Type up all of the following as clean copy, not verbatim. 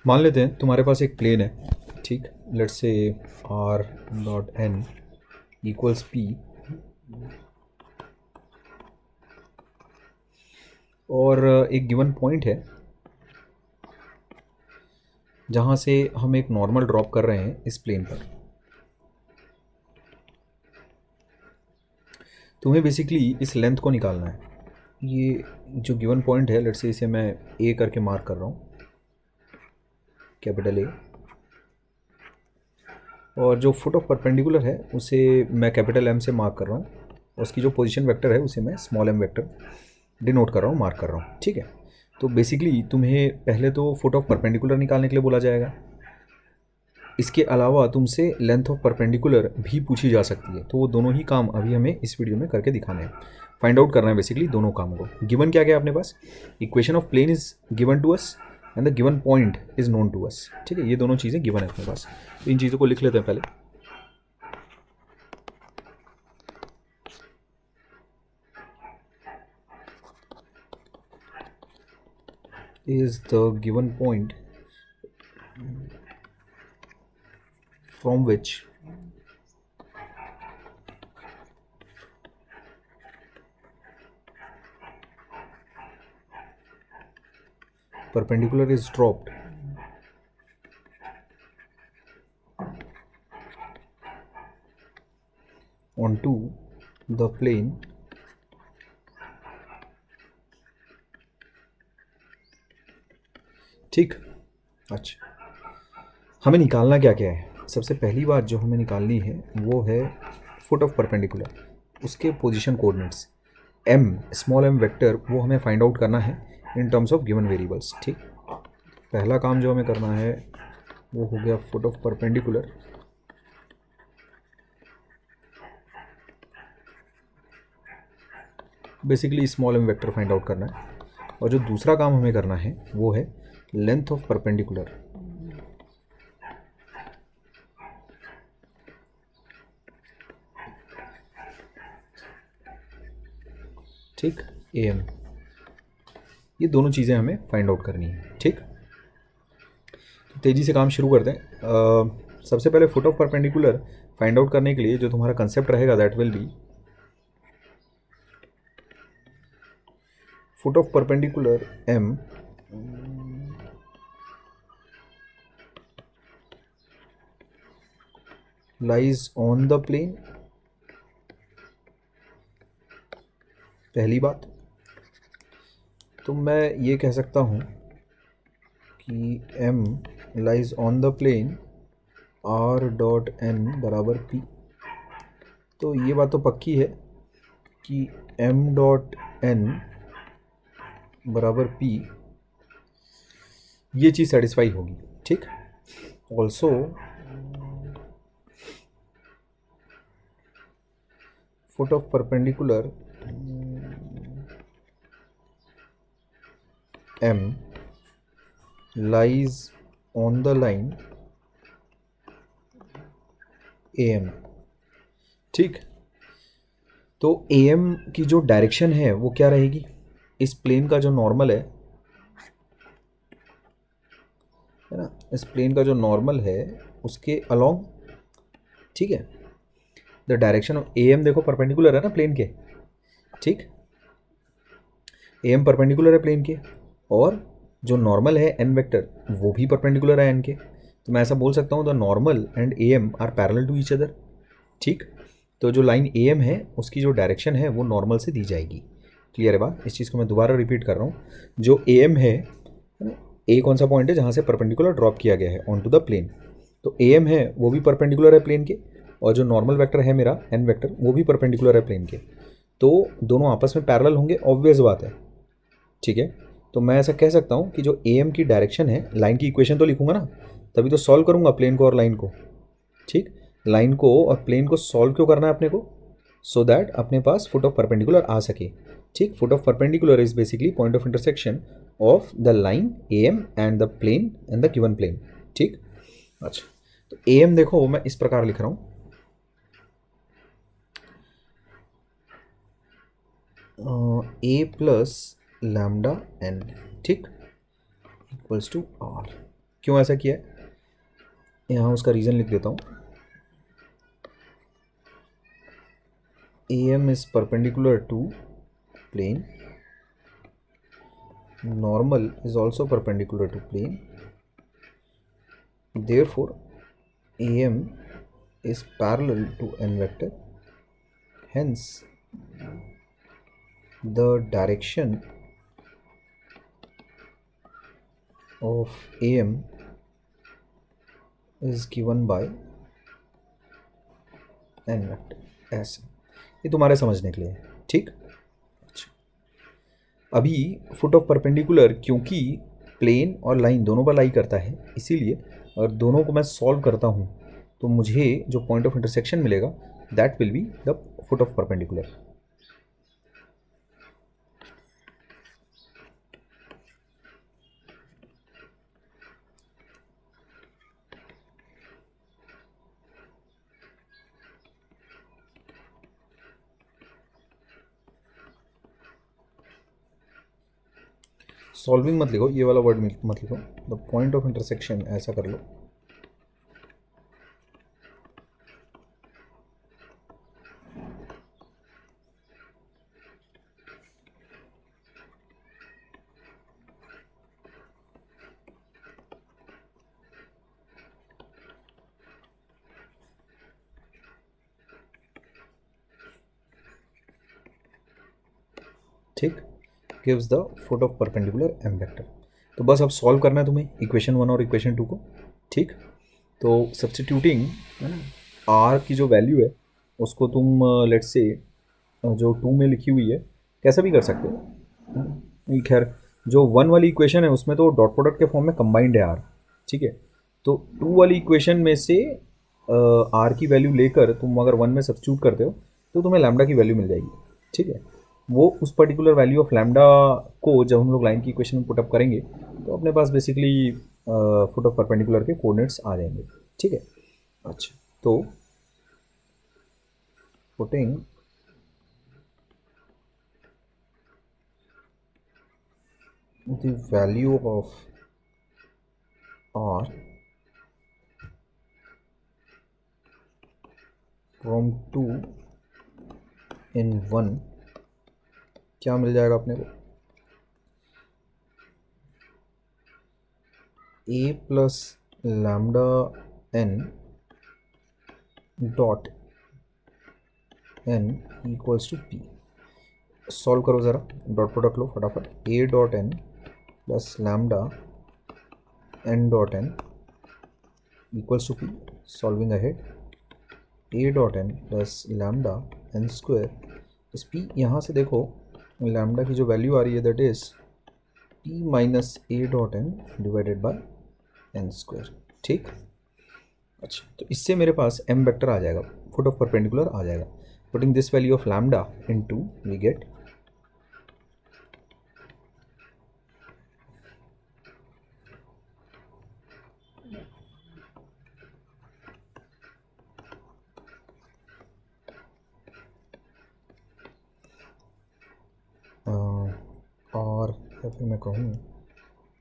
मान लेते हैं तुम्हारे पास एक प्लेन है, ठीक। Let's say R dot N equals P, और एक गिवन पॉइंट है जहाँ से हम एक नॉर्मल ड्रॉप कर रहे हैं इस प्लेन पर। तुम्हें बेसिकली इस लेंथ को निकालना है। ये जो गिवन पॉइंट है, लेट्स से इसे मैं ए करके मार्क कर रहा हूँ, कैपिटल ए, और जो फुट ऑफ परपेंडिकुलर है उसे मैं कैपिटल एम से मार्क कर रहा हूँ, उसकी जो पोजीशन वेक्टर है उसे मैं स्मॉल एम वेक्टर डिनोट कर रहा हूँ, मार्क कर रहा हूँ, ठीक है। तो बेसिकली तुम्हें पहले तो फुट ऑफ परपेंडिकुलर निकालने के लिए बोला जाएगा। इसके अलावा तुमसे लेंथ ऑफ परपेंडिकुलर भी पूछी जा सकती है। तो वो दोनों ही काम अभी हमें इस वीडियो में करके दिखाने हैं, फाइंड आउट करना है बेसिकली दोनों कामों को। गिवन क्या क्या है अपने पास, equation of plane is given to us and the given point is known to us, ठीक है। ये दोनों चीज़ें गिवन है अपने पास, तो इन चीज़ों को लिख लेते हैं पहले। is the given point from which perpendicular is dropped onto the plane ठीक। अच्छा, हमें निकालना क्या क्या है। सबसे पहली बात जो हमें निकालनी है वो है फुट ऑफ परपेंडिकुलर, उसके position coordinates M, small M vector, वो हमें फाइंड आउट करना है in terms of given variables, ठीक। पहला काम जो हमें करना है वो हो गया foot of perpendicular, basically small M vector find out करना है। और जो दूसरा काम हमें करना है वो है लेंथ ऑफ परपेंडिकुलर, ठीक, ए एम। ये दोनों चीज़ें हमें फाइंड आउट करनी है, ठीक। तो तेज़ी से काम शुरू करते हैं। सबसे पहले foot of perpendicular find out करने के लिए जो तुम्हारा कंसेप्ट रहेगा that will be foot of perpendicular M lies on the plane, पहली बात। तो मैं ये कह सकता हूँ कि m lies on the plane r dot n बराबर p। तो ये बात तो पक्की है कि m डॉट n बराबर p, ये चीज़ सेटिस्फाई होगी, ठीक। Also foot of perpendicular m lies on the line am, ठीक। तो am की जो डायरेक्शन है वो क्या रहेगी, इस प्लेन का जो नॉर्मल है ना, इस प्लेन का जो नॉर्मल है उसके अलोंग, ठीक है। द डायरेक्शन ऑफ am, देखो परपेंडिकुलर है ना प्लेन के, ठीक। am परपेंडिकुलर है प्लेन के, और जो नॉर्मल है n वेक्टर वो भी परपेंडिकुलर है n के। तो मैं ऐसा बोल सकता हूँ the normal and am are parallel to each other, ठीक। तो जो लाइन am है उसकी जो डायरेक्शन है वो नॉर्मल से दी जाएगी। क्लियर है बात। इस चीज़ को मैं दोबारा रिपीट कर रहा हूँ, जो am है ना, a कौन सा पॉइंट है जहाँ से परपेंडिकुलर ड्रॉप किया गया है ऑन टू द प्लेन, तो am है वो भी परपेंडिकुलर है प्लेन के, और जो नॉर्मल वेक्टर है मेरा n वेक्टर वो भी परपेंडिकुलर है प्लेन के। तो दोनों आपस में पैरेलल होंगे, ऑब्वियस बात है, ठीक है। तो मैं ऐसा कह सकता हूँ कि जो am की डायरेक्शन है, लाइन की इक्वेशन तो लिखूंगा ना, तभी तो सॉल्व करूँगा प्लेन को और लाइन को, ठीक। लाइन को और प्लेन को सॉल्व क्यों करना है अपने को, सो दैट अपने पास फुट ऑफ परपेंडिकुलर आ सके, ठीक। Foot of perpendicular is basically point of intersection of the line am and the plane and the given plane, ठीक। अच्छा, तो am देखो मैं इस प्रकार लिख रहा हूँ, a प्लस लैम्डा n, ठीक, इक्वल्स टू r। क्यों ऐसा किया है, यहाँ उसका रीज़न लिख देता हूँ. AM is perpendicular to plane, normal is also perpendicular to plane, therefore AM is parallel to n vector, hence the direction of AM is given by n vector. ऐसे ये तुम्हारे समझने के लिए है. ठीक. अच्छा, अभी फुट ऑफ परपेंडिकुलर क्योंकि प्लेन और लाइन दोनों पर लाई करता है, इसीलिए अगर दोनों को मैं सॉल्व करता हूँ तो मुझे जो पॉइंट ऑफ इंटरसेक्शन मिलेगा that will be the foot of perpendicular. Solving मत लिखो, ये वाला वर्ड मत लिखो, द पॉइंट ऑफ इंटरसेक्शन ऐसा कर लो. ठीक, gives the foot of perpendicular M vector. तो बस अब सॉल्व करना है तुम्हें इक्वेशन 1 और इक्वेशन 2 को. ठीक, तो सब्स्टिट्यूटिंग आर की जो वैल्यू है उसको तुम लेट्स से जो 2 में लिखी हुई है कैसा भी कर सकते हो. खैर जो 1 वाली इक्वेशन है उसमें तो डॉट प्रोडक्ट के फॉर्म में कंबाइंड है आर. ठीक है, तो 2 वाली इक्वेशन में से आर की वैल्यू लेकर तुम अगर 1 में सब्स्टिट्यूट करते हो तो तुम्हें लैम्डा की वैल्यू मिल जाएगी. ठीक है, वो उस पर्टिकुलर वैल्यू ऑफ लैम्डा को जब हम लोग लाइन की इक्वेशन में पुटअप करेंगे तो अपने पास बेसिकली फुट ऑफ परपेंडिकुलर के कोऑर्डिनेट्स आ जाएंगे. ठीक है. अच्छा, तो putting the value of R from 2 in 1 क्या मिल जाएगा अपने को, a plus lambda n dot n equals to p. Solve करो ज़रा, डॉट प्रोडक्ट लो फटाफट. a dot n plus lambda n dot n equals to p. Solving ahead, a dot n plus lambda n square is p. यहाँ से देखो lambda की जो value आ रही है that is p minus a dot n divided by n square. ठीक. अच्छा, तो इससे मेरे पास m वेक्टर आ जाएगा, फुट ऑफ परपेंडिकुलर आ जाएगा. Putting this value of lambda into we get और या फिर मैं कहूँ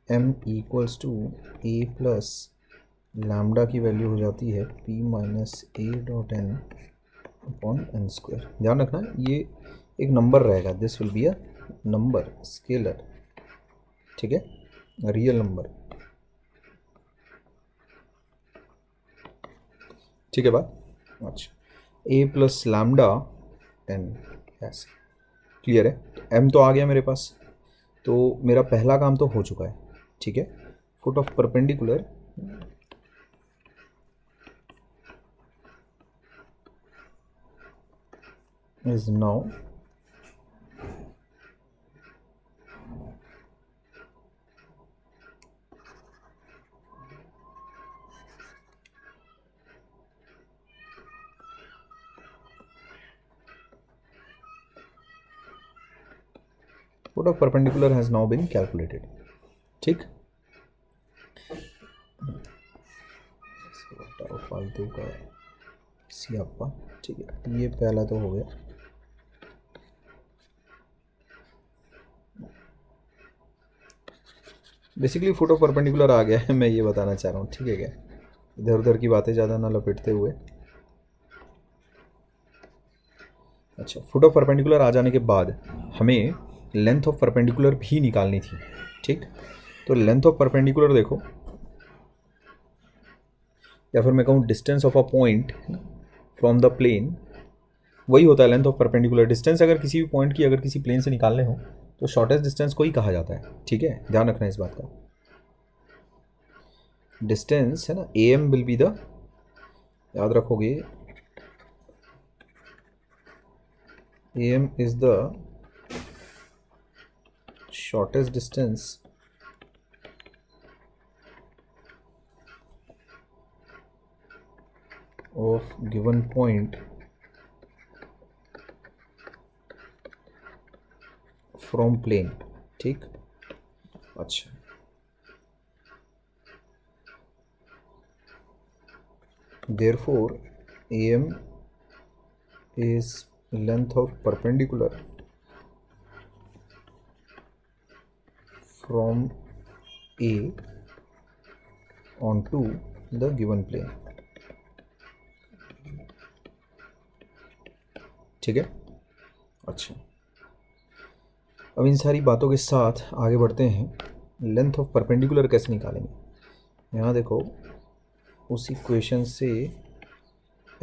m equals to a plus lambda की वैल्यू हो जाती है p minus a dot n upon n square. ध्यान रखना ये एक नंबर रहेगा, this will be a number scalar. ठीक है, रियल नंबर. ठीक है बात. अच्छा, a प्लस लैम्डा n ऐसे क्लियर है. m तो आ गया मेरे पास, तो मेरा पहला काम तो हो चुका है. ठीक है, foot of perpendicular is now foot of perpendicular has now been calculated. ठीक, फालतू का सियापा. ठीक है, ये पहला तो हो गया. बेसिकली फुट ऑफ परपेंडिकुलर आ गया है, मैं ये बताना चाह रहा हूँ, ठीक है क्या? इधर उधर की बातें ज़्यादा ना लपेटते हुए। अच्छा, फुट ऑफ परपेंडिकुलर आ जाने के बाद हमें लेंथ ऑफ परपेंडिकुलर भी निकालनी थी, ठीक? तो लेंथ ऑफ परपेंडिकुलर देखो, या फिर मैं कहूँ distance of a point from the plane, वही होता है लेंथ ऑफ परपेंडिकुलर। डिस्टेंस अगर किसी भी पॉइंट की अगर किसी प्लेन से निकालने हो तो शॉर्टेस्ट डिस्टेंस को ही कहा जाता है, ठीक है? ध्यान रखना इस बात का। डिस्टेंस है ना, A M will be the, याद रखोगे, A M is the shortest distance of given point from plane, ठीक? अच्छा, therefore AM is length of perpendicular from A onto the given plane, ठीक है? अच्छा, अब इन सारी बातों के साथ आगे बढ़ते हैं। लेंथ ऑफ परपेंडिकुलर कैसे निकालेंगे? यहाँ देखो, उस इक्वेशन से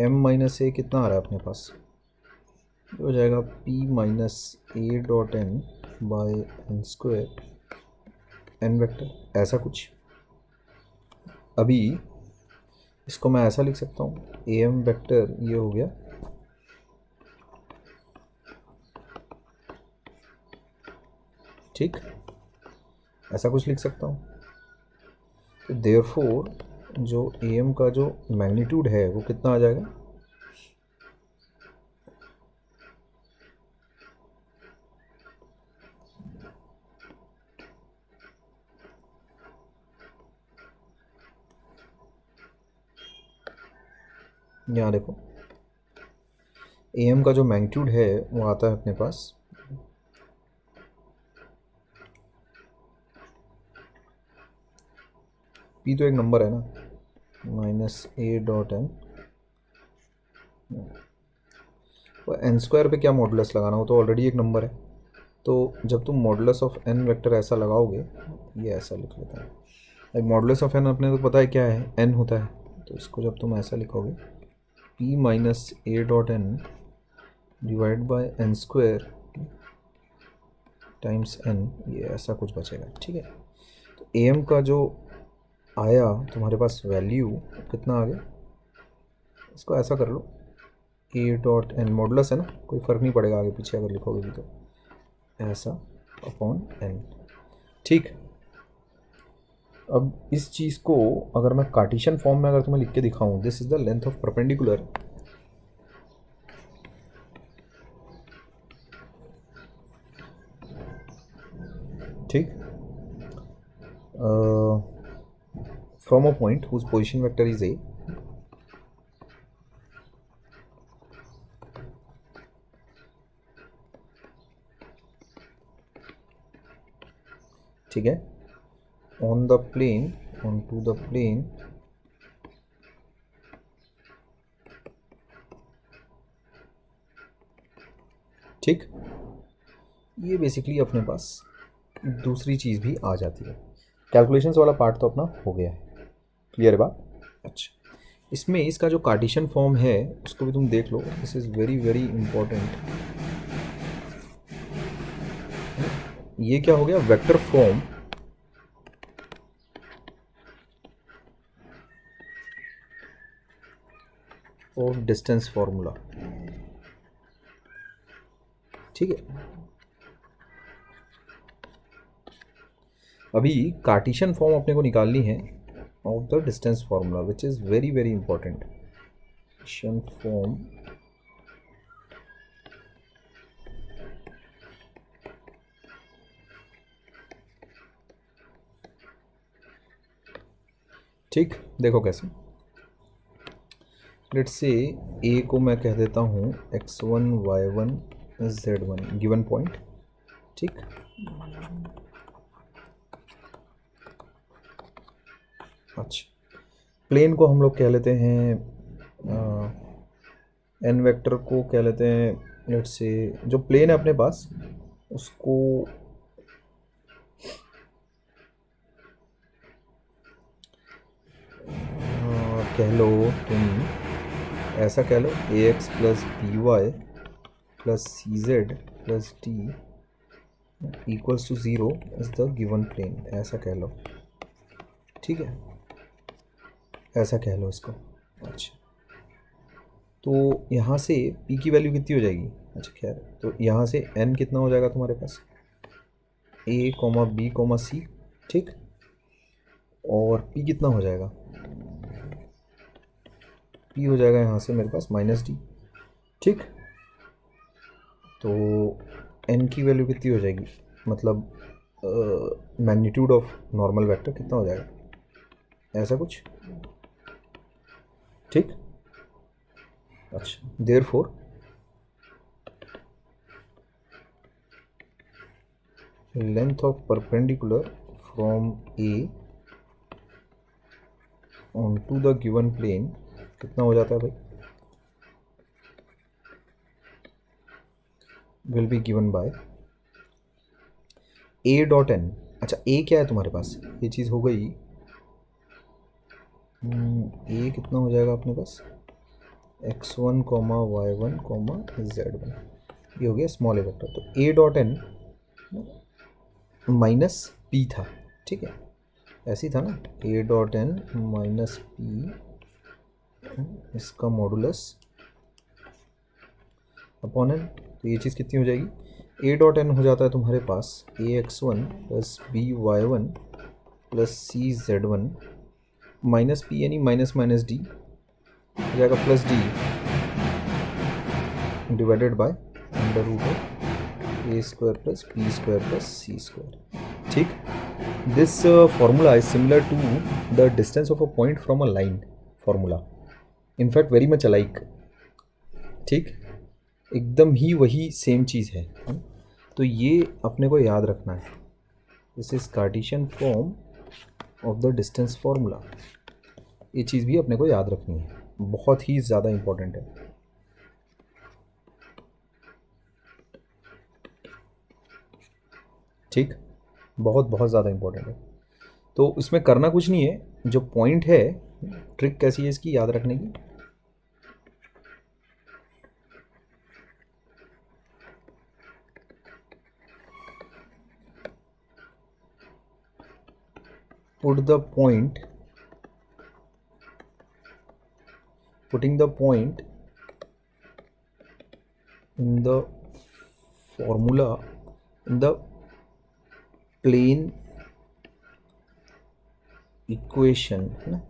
m माइनस ए कितना आ रहा है अपने पास, हो जाएगा p minus A dot N by N square N vector, ऐसा कुछ। अभी इसको मैं ऐसा लिख सकता हूँ, ए एम वेक्टर ये हो गया, ठीक? ऐसा कुछ लिख सकता हूँ। तो देयरफॉर जो ए एम का जो मैग्नीट्यूड है वो कितना आ जाएगा, यहाँ देखो, ए एम का जो मैग्नीट्यूड है वो आता है अपने पास पी, तो एक नंबर है ना, माइनस ए डॉट एन, तो एन स्क्वायर पे क्या मॉडुलस लगाना हो, तो ऑलरेडी एक नंबर है। तो जब तुम मॉडुलस ऑफ एन वेक्टर ऐसा लगाओगे, ये ऐसा लिख लेता है, अब मॉडुलस ऑफ एन अपने को पता है क्या है, एन होता है। तो इसको जब तुम ऐसा लिखोगे, P minus A dot N divide by N square times N, ये ऐसा कुछ बचेगा, ठीक है? तो ए एम का जो आया तुम्हारे पास वैल्यू कितना आ गया, इसको ऐसा कर लो, ए डॉट एन मॉडुलस है ना, कोई फ़र्क नहीं पड़ेगा आगे पीछे अगर लिखोगे भी, तो ऐसा अपॉन एन, ठीक? अब इस चीज़ को अगर मैं कार्टेशियन फॉर्म में अगर तुम्हें लिख के दिखाऊं, this is the length of perpendicular, ठीक? From a point whose position vector is A, ठीक है, on the plane, on to the plane ठीक? ये बेसिकली अपने पास दूसरी चीज़ भी आ जाती है। कैलकुलेशंस वाला पार्ट तो अपना हो गया है, क्लियर है बात? अच्छा, इसमें इसका जो कार्टेशियन फॉर्म है उसको भी तुम देख लो, this is very very important. ये क्या हो गया, vector form of distance formula, ठीक है? अभी कार्टेशियन फॉर्म अपने को निकालनी है of the distance formula, which is very very important. Cartesian form ठीक, देखो कैसे, लेट्स से ए को मैं कह देता हूँ x1 y1 z1 given point, ठीक? अच्छा, प्लेन को हम लोग कह लेते हैं एन वेक्टर को कह लेते हैं, लेट्स से जो प्लेन है अपने पास उसको कह लो तुम, ऐसा कह लो A X plus B Y plus C Z plus D equals to zero is the given plane, ऐसा कह लो। ठीक है, ऐसा कह लो इसको। अच्छा, तो यहाँ से p की वैल्यू कितनी हो जाएगी? अच्छा खैर, तो यहाँ से n कितना हो जाएगा तुम्हारे पास? a, b, c, ठीक। और p कितना हो जाएगा? p हो जाएगा यहाँ से मेरे पास -d, ठीक। तो n की वैल्यू कितनी हो जाएगी, मतलब मैग्नीट्यूड ऑफ नॉर्मल वेक्टर कितना हो जाएगा, ऐसा कुछ, ठीक। अच्छा, therefore length of perpendicular from a on to the given plane कितना हो जाता है भाई? Will be given by a dot n। अच्छा, a क्या है तुम्हारे पास, ये चीज़ हो गई। a कितना हो जाएगा अपने पास? x1, y1, z1, ये हो गया स्मॉल a वेक्टर। तो a dot n minus p था, ठीक है, ऐसे ही था ना, a dot n minus p, इसका मॉडुलस अपॉन n। तो ये चीज़ कितनी हो जाएगी? a डॉट n हो जाता है तुम्हारे पास ax1 plus by1 plus cz1 minus p यानी माइनस माइनस d हो जाएगा plus d divided by under root of a square plus b square plus c square, ठीक। This formula is similar to the distance of a point from a line formula, in fact very much alike, ठीक, एकदम ही वही same चीज़ है। तो ये अपने को याद रखना है, this is Cartesian form of the distance formula. ये चीज़ भी अपने को याद रखनी है, बहुत ही ज़्यादा इम्पोर्टेंट है, ठीक, बहुत बहुत ज़्यादा इम्पोर्टेंट है। तो इसमें करना कुछ नहीं है, जो पॉइंट है, ट्रिक कैसी है इसकी याद रखने की, putting the point in the formula in the plane equation है ना,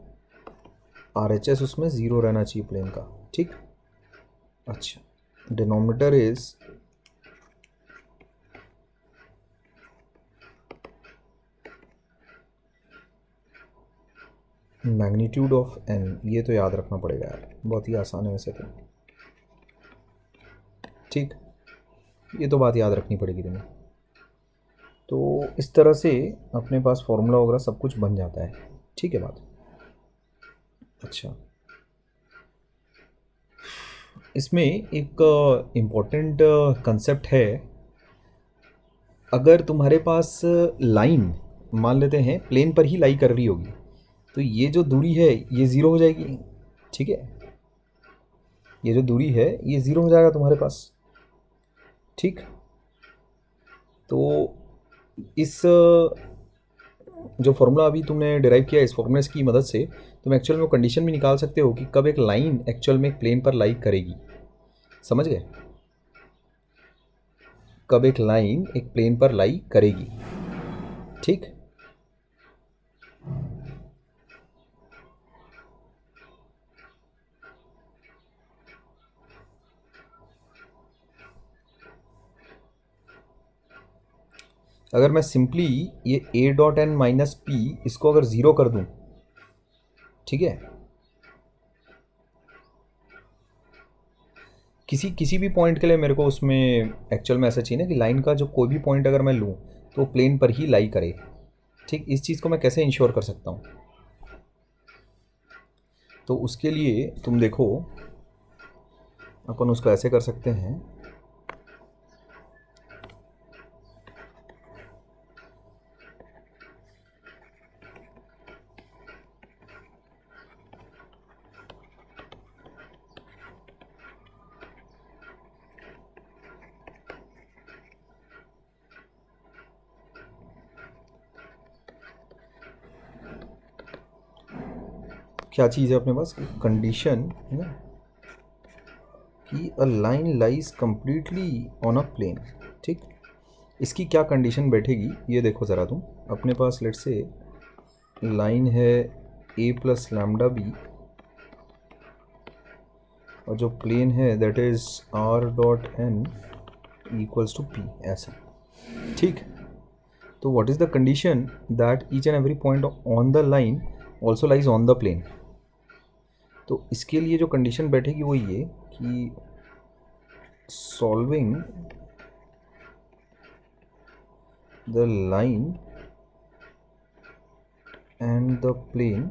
RHS उसमें ज़ीरो रहना चाहिए प्लेन का, ठीक। अच्छा, denominator is magnitude of n, ये तो याद रखना पड़ेगा यार, बहुत ही आसान है वैसे तो, ठीक, ये तो बात याद रखनी पड़ेगी तुम्हें। तो इस तरह से अपने पास फॉर्मूला वगैरह सब कुछ बन जाता है, ठीक है बात। अच्छा, इसमें एक इम्पोर्टेंट कंसेप्ट है, अगर तुम्हारे पास लाइन मान लेते हैं प्लेन पर ही लाई कर रही होगी, तो ये जो दूरी है ये ज़ीरो हो जाएगी, ठीक है, ये जो दूरी है ये ज़ीरो हो जाएगा तुम्हारे पास, ठीक। तो इस जो फॉर्मूला अभी तुमने डिराइव किया, इस फॉर्मूले की मदद से तुम एक्चुअल में कंडीशन भी निकाल सकते हो कि कब एक लाइन एक्चुअल में एक प्लेन पर लाई करेगी, समझ गए, कब एक लाइन एक प्लेन पर लाई करेगी, ठीक। अगर मैं सिंपली ये a dot n minus P इसको अगर ज़ीरो कर दूं, ठीक है, किसी भी पॉइंट के लिए मेरे को उसमें एक्चुअल में ऐसा चाहिए ना कि लाइन का जो कोई भी पॉइंट अगर मैं लूँ तो प्लेन पर ही लाई करे, ठीक। इस चीज़ को मैं कैसे इंश्योर कर सकता हूँ? तो उसके लिए तुम देखो, अपन उसको ऐसे कर सकते हैं, क्या चीज़ है अपने पास, कंडीशन है ना, कि a line lies completely on a plane. ठीक, इसकी क्या कंडीशन बैठेगी ये देखो ज़रा तुम। अपने पास लेट से लाइन है a प्लस लैम्डा बी, और जो प्लेन है that is r dot n equals to p, ऐसा। ठीक, तो what is the condition that each and every point on the line also lies on the plane. तो इसके लिए जो कंडीशन बैठेगी वो ये कि solving the line and the plane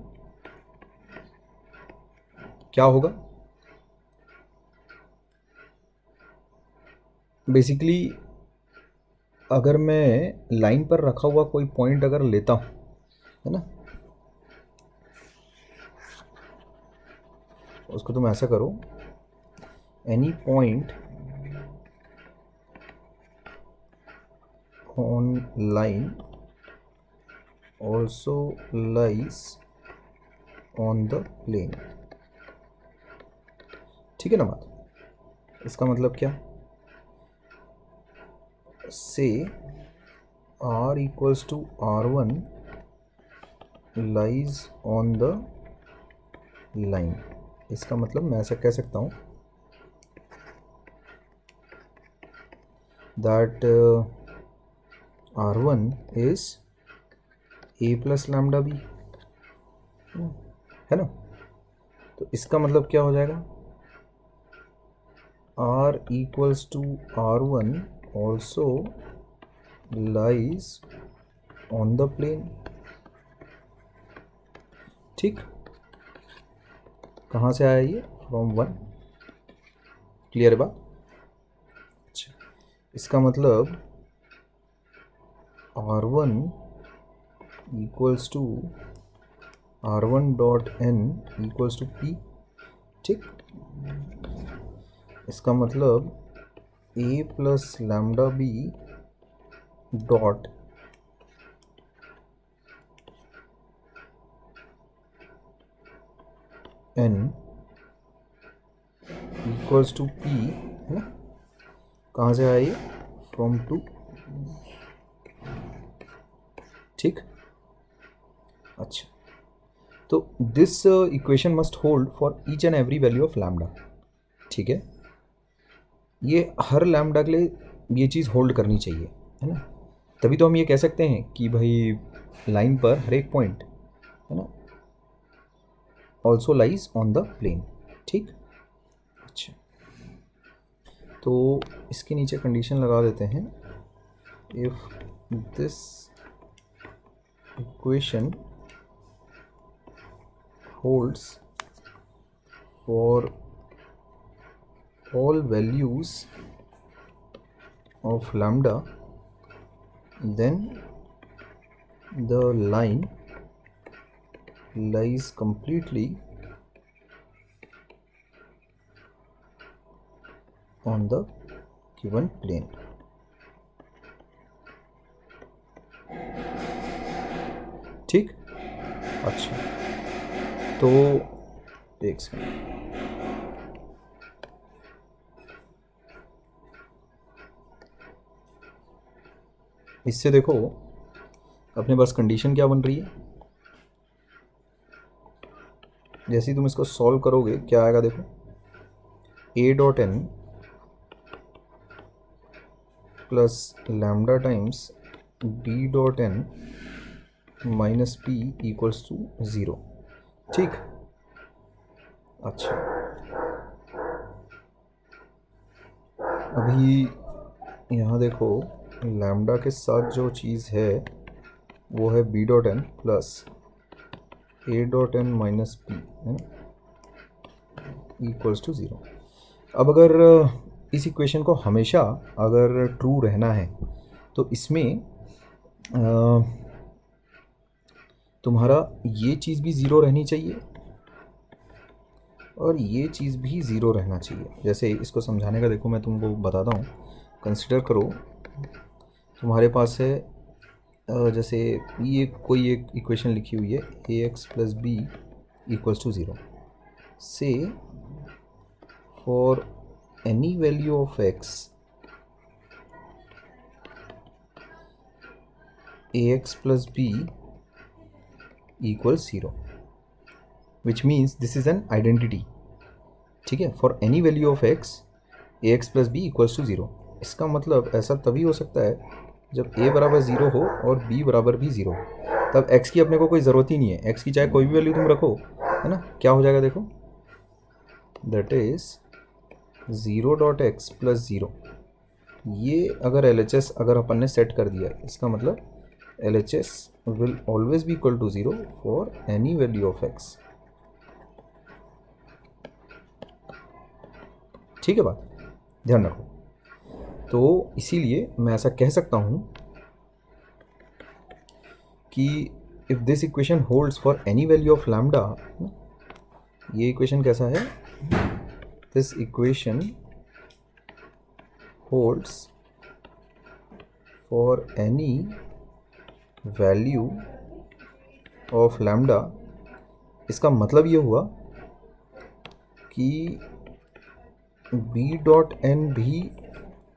क्या होगा, बेसिकली अगर मैं लाइन पर रखा हुआ कोई पॉइंट अगर लेता हूँ, है ना, उसको तुम ऐसा करो, any point on line also lies on the plane. ठीक है ना बात, इसका मतलब क्या, say r equals to r1 lies on the line. इसका मतलब मैं ऐसा कह सकता हूँ that r1 is a plus lambda b, है ना। तो इसका मतलब क्या हो जाएगा, r equals to r1 also lies on the plane. ठीक, कहाँ से आया ये, फ्रॉम 1। क्लियर है बात। अच्छा, इसका मतलब r1 equals to r1 dot n equals to p। ठीक, इसका मतलब a plus lambda b dot n equals to p, है ना। कहाँ से आया ये, फ्रॉम 2। ठीक, अच्छा, तो this equation must hold for each and every value of lambda. ठीक है, ये हर लैम्डा के लिए ये चीज़ होल्ड करनी चाहिए, है ना। तभी तो हम ये कह सकते हैं कि भाई लाइन पर हर एक पॉइंट, है ना, also lies on the plane. ठीक, अच्छा, तो इसके नीचे कंडीशन लगा देते हैं, if this equation holds for all values of lambda, then the line lies completely on the given plane। ठीक, अच्छा, तो एक सेकंड, इससे देखो अपने पास कंडीशन क्या बन रही है। जैसे ही तुम इसको सॉल्व करोगे क्या आएगा, देखो a dot n plus lambda times b dot n minus p equals to 0। ठीक, अच्छा, अभी यहाँ देखो लैम्डा के साथ जो चीज़ है वो है b dot n plus a dot n minus p, है ना। Equals to 0। अब अगर इस इक्वेशन को हमेशा अगर ट्रू रहना है तो इसमें तुम्हारा ये चीज़ भी ज़ीरो रहनी चाहिए और ये चीज़ भी ज़ीरो रहना चाहिए। जैसे इसको समझाने का देखो मैं तुमको बताता हूँ। कंसिडर करो तुम्हारे पास है जैसे ये कोई एक इक्वेशन लिखी हुई है ax plus b equals to 0 से for any value of x ax plus b equals 0 which means this is an identity. ठीक है, for any value of x ax plus b equals to 0। इसका मतलब ऐसा तभी हो सकता है जब a बराबर 0 हो और b बराबर भी 0 हो, तब x की अपने को कोई ज़रूरत ही नहीं है। x की चाहे कोई भी वैल्यू तुम रखो, है ना, क्या हो जाएगा देखो, that is 0 dot x plus 0। ये अगर LHS अगर अपन ने सेट कर दिया, इसका मतलब LHS will always be equal to 0 for any value of x। ठीक है, बात ध्यान रखो। तो इसीलिए मैं ऐसा कह सकता हूँ कि if this equation holds for any value of lambda, ये इक्वेशन कैसा है, this equation holds for any value of lambda. इसका मतलब ये हुआ कि b डॉट एन भी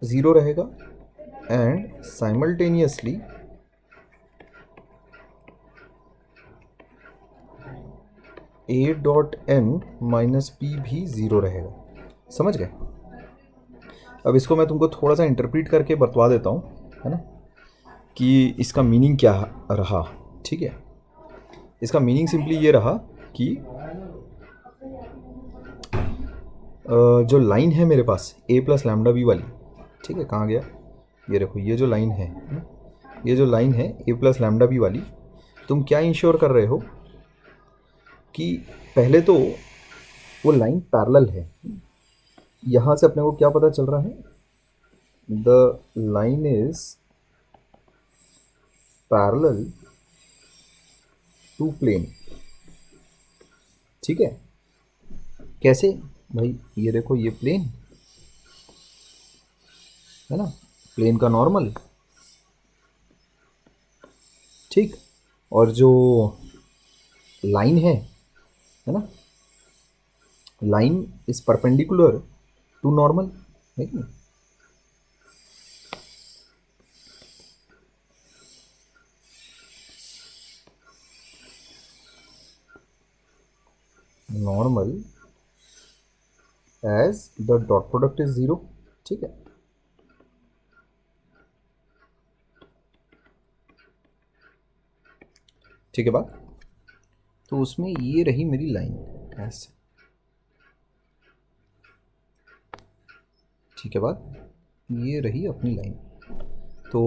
0 रहेगा and simultaneously a dot n minus p भी 0 रहेगा। समझ गए? अब इसको मैं तुमको थोड़ा सा इंटरप्रीट करके बतवा देता हूँ, है ना, कि इसका मीनिंग क्या रहा। ठीक है, इसका मीनिंग सिंपली ये रहा कि जो लाइन है मेरे पास a प्लस लैम्डा बी वाली, ठीक है, कहाँ गया, ये देखो, ये जो लाइन है, ये जो लाइन है a प्लस लैम्डा बी वाली, तुम क्या इंश्योर कर रहे हो कि पहले तो वो लाइन पैरेलल है। यहाँ से अपने को क्या पता चल रहा है, the line is parallel to plane. ठीक है, कैसे भाई, ये देखो, ये प्लेन है ना, प्लेन का नॉर्मल, ठीक, और जो लाइन है ना, line is perpendicular to normal, है कि नहीं। Normal as the dot product is 0। ठीक है, ठीक है बात। तो उसमें ये रही मेरी लाइन ऐसे, ठीक है बात, ये रही अपनी लाइन। तो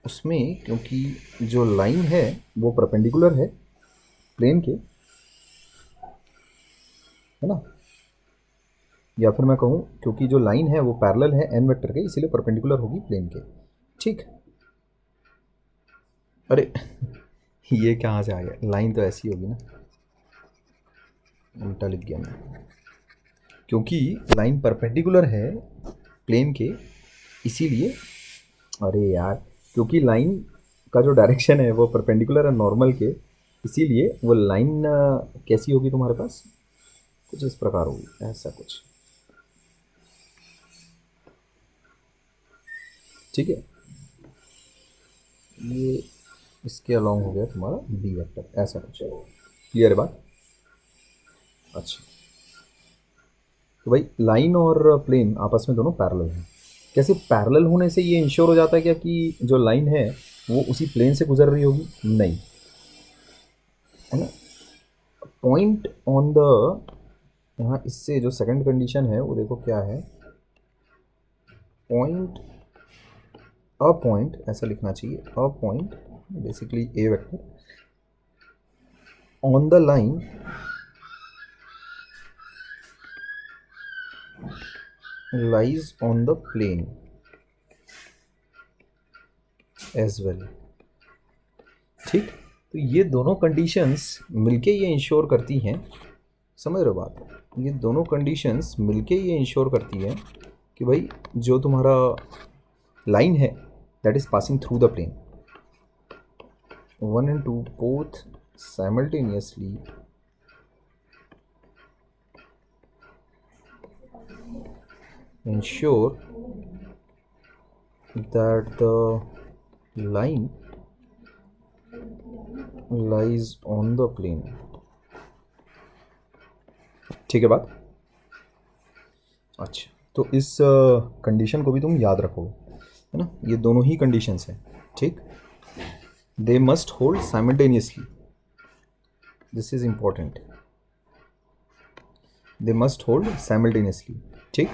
उसमें क्योंकि जो लाइन है वो परपेंडिकुलर है प्लेन के, है ना, या फिर मैं कहूँ क्योंकि जो लाइन है वो पैरेलल है एन वेक्टर के, इसीलिए परपेंडिकुलर होगी प्लेन के। ठीक, अरे ये कहाँ से आ गया, लाइन तो ऐसी होगी ना, उल्टा लिख गया मैं, क्योंकि लाइन परपेंडिकुलर है प्लेन के, इसीलिए, अरे यार, क्योंकि लाइन का जो डायरेक्शन है वो परपेंडिकुलर है नॉर्मल के, इसीलिए वो लाइन कैसी होगी तुम्हारे पास, कुछ इस प्रकार होगी, ऐसा कुछ। ठीक है, ये इसके अलॉन्ग हो गया तुम्हारा बी वेक्टर, ऐसा कुछ। क्लियर है बात? अच्छा, तो भाई लाइन और प्लेन आपस में दोनों पैरेलल हैं। कैसे पैरेलल होने से ये इंश्योर हो जाता है क्या कि जो लाइन है वो उसी प्लेन से गुजर रही होगी? नहीं, है ना। पॉइंट ऑन द, यहाँ इससे जो सेकंड कंडीशन है वो देखो क्या है, पॉइंट, अ पॉइंट ऐसा लिखना चाहिए, a point basically A vector on the line lies on the plane as well। ठीक, तो ये दोनों कंडीशंस मिलके ये इंश्योर करती हैं, समझ रहे हो बात, ये दोनों कंडीशंस मिलके ये इंश्योर करती है कि भाई जो तुम्हारा लाइन है that is passing through the plane, 1 and 2 both simultaneously ensure that the line lies on the plane। ठीक है बात। अच्छा, तो इस कंडीशन को भी तुम याद रखो, है ना, ये दोनों ही कंडीशंस हैं। ठीक, they must hold simultaneously, this is important, they must hold simultaneously. ठीक,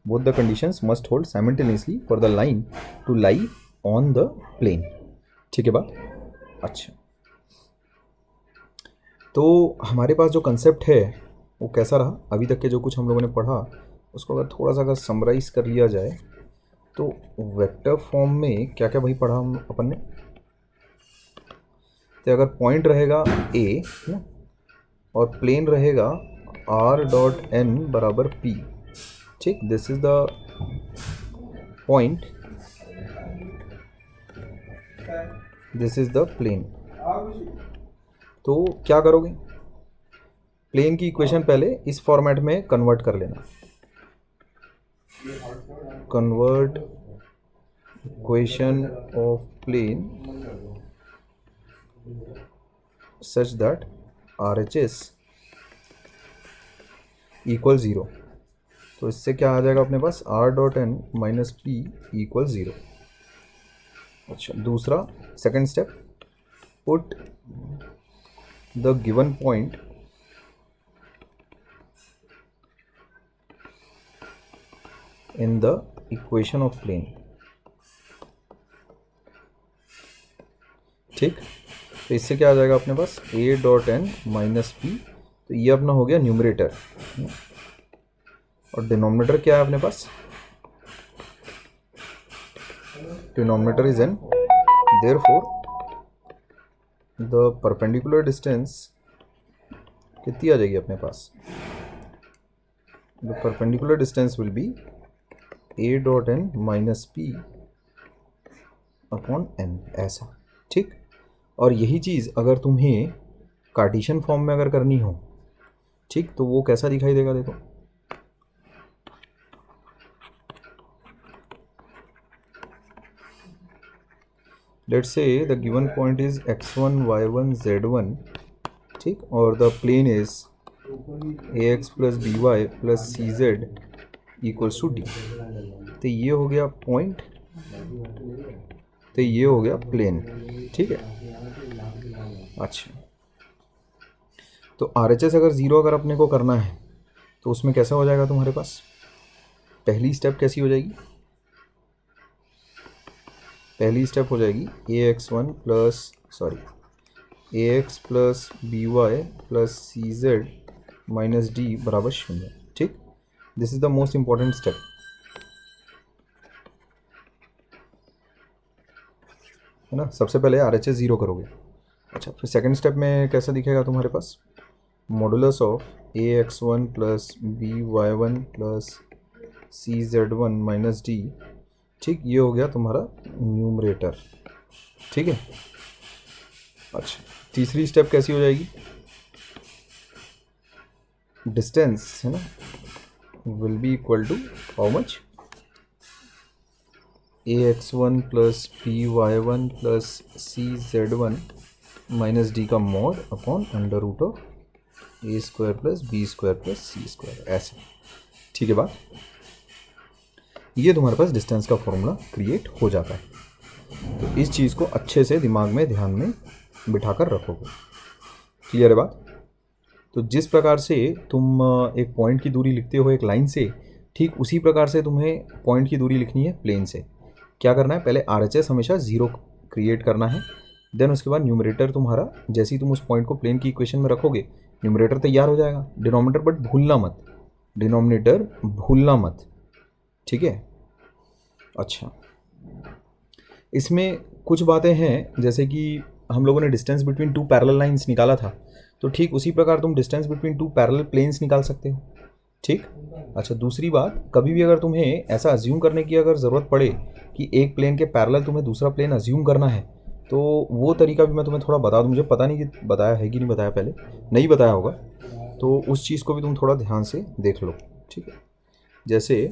both the conditions must hold simultaneously for the line to lie on the plane। ठीक है बात। अच्छा, तो हमारे पास जो कंसेप्ट है वो कैसा रहा, अभी तक के जो कुछ हम लोगों ने पढ़ा उसको अगर थोड़ा सा अगर समराइज़ कर लिया जाए तो वेक्टर फॉर्म में क्या क्या भाई पढ़ा हम अपन ने। तो अगर पॉइंट रहेगा ए ना और प्लेन रहेगा r.n बराबर p, ठीक, this is the point, this is the plane. तो क्या करोगे, प्लेन की इक्वेशन पहले इस फॉर्मेट में कन्वर्ट कर लेना, convert equation of plane such that RHS equal 0। तो इससे क्या आ जाएगा अपने पास, r.n माइनस p इक्वल 0। अच्छा, दूसरा second step, put the given point in the equation of plane. ठीक, तो इससे क्या आ जाएगा अपने पास, a.n माइनस p, तो ये अपना हो गया न्यूमरेटर, और डिनोमिनेटर क्या है अपने पास, denominator is n, therefore the perpendicular distance कितनी आ जाएगी अपने पास, the perpendicular distance will be a.n minus p upon n, ऐसा। ठीक, और यही चीज़ अगर तुम्हें कार्टेशियन फॉर्म में अगर करनी हो, ठीक, तो वो कैसा दिखाई देगा, देखो let's say the given point is x1 y1 z1, ठीक, और the plane is ax plus by plus cz equals to d। तो ये हो गया पॉइंट, तो ये हो गया प्लेन। ठीक है, अच्छा, तो RHS अगर 0 अगर अपने को करना है तो उसमें कैसा हो जाएगा तुम्हारे पास, पहली स्टेप कैसी हो जाएगी, पहली स्टेप हो जाएगी ax1 plus ax plus by plus cz minus d बराबर 0। ठीक, this is the most important step, है ना। सबसे पहले RHS 0 करोगे। अच्छा, फिर सेकंड स्टेप में कैसा दिखेगा तुम्हारे पास, modulus of ax1 plus by1 plus cz1 minus d। ठीक, ये हो गया तुम्हारा न्यूमरेटर। ठीक है, अच्छा, तीसरी स्टेप कैसी हो जाएगी, डिस्टेंस, है ना, will be equal to how much, ax1 plus by1 plus cz1 minus D का mod upon under root of a square plus b square plus c square, ऐसे। ठीक है बात, ये तुम्हारे पास डिस्टेंस का फॉर्मूला क्रिएट हो जाता है। तो इस चीज़ को अच्छे से दिमाग में ध्यान में बिठाकर रखोगे। क्लियर है बात। तो जिस प्रकार से तुम एक पॉइंट की दूरी लिखते हो एक लाइन से, ठीक उसी प्रकार से तुम्हें पॉइंट की दूरी लिखनी है प्लेन से। क्या करना है, पहले RHS हमेशा 0 क्रिएट करना है, देन उसके बाद न्यूमरेटर तुम्हारा, जैसे ही तुम उस पॉइंट को प्लेन की इक्वेशन में रखोगे न्यूमरेटर तैयार हो जाएगा, डिनोमिनेटर बट भूलना मत, डिनोमिनेटर भूलना मत, ठीक है। अच्छा, इसमें कुछ बातें हैं, जैसे कि हम लोगों ने distance between two parallel lines निकाला था, तो ठीक उसी प्रकार तुम distance between two parallel planes निकाल सकते हो, ठीक। अच्छा, दूसरी बात, कभी भी अगर तुम्हें ऐसा अज्यूम करने की अगर ज़रूरत पड़े कि एक प्लेन के पैरेलल तुम्हें दूसरा प्लेन अज्यूम करना है, तो वो तरीका भी मैं तुम्हें थोड़ा बता दूँ। मुझे पता नहीं कि बताया है कि नहीं बताया, पहले नहीं बताया होगा, तो उस चीज़ को भी तुम थोड़ा ध्यान से देख लो, ठीक है। जैसे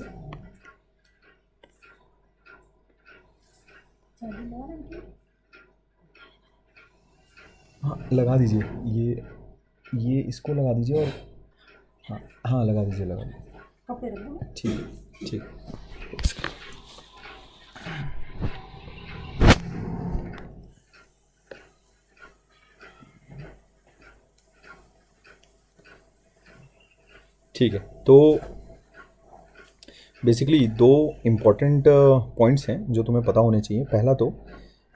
हाँ लगा दीजिए, ये इसको लगा दीजिए, और हाँ हाँ लगा दीजिए, लगा दीजिए, ठीक ठीक। ठीक है, तो बेसिकली दो इम्पॉर्टेंट पॉइंट्स हैं जो तुम्हें पता होने चाहिए। पहला तो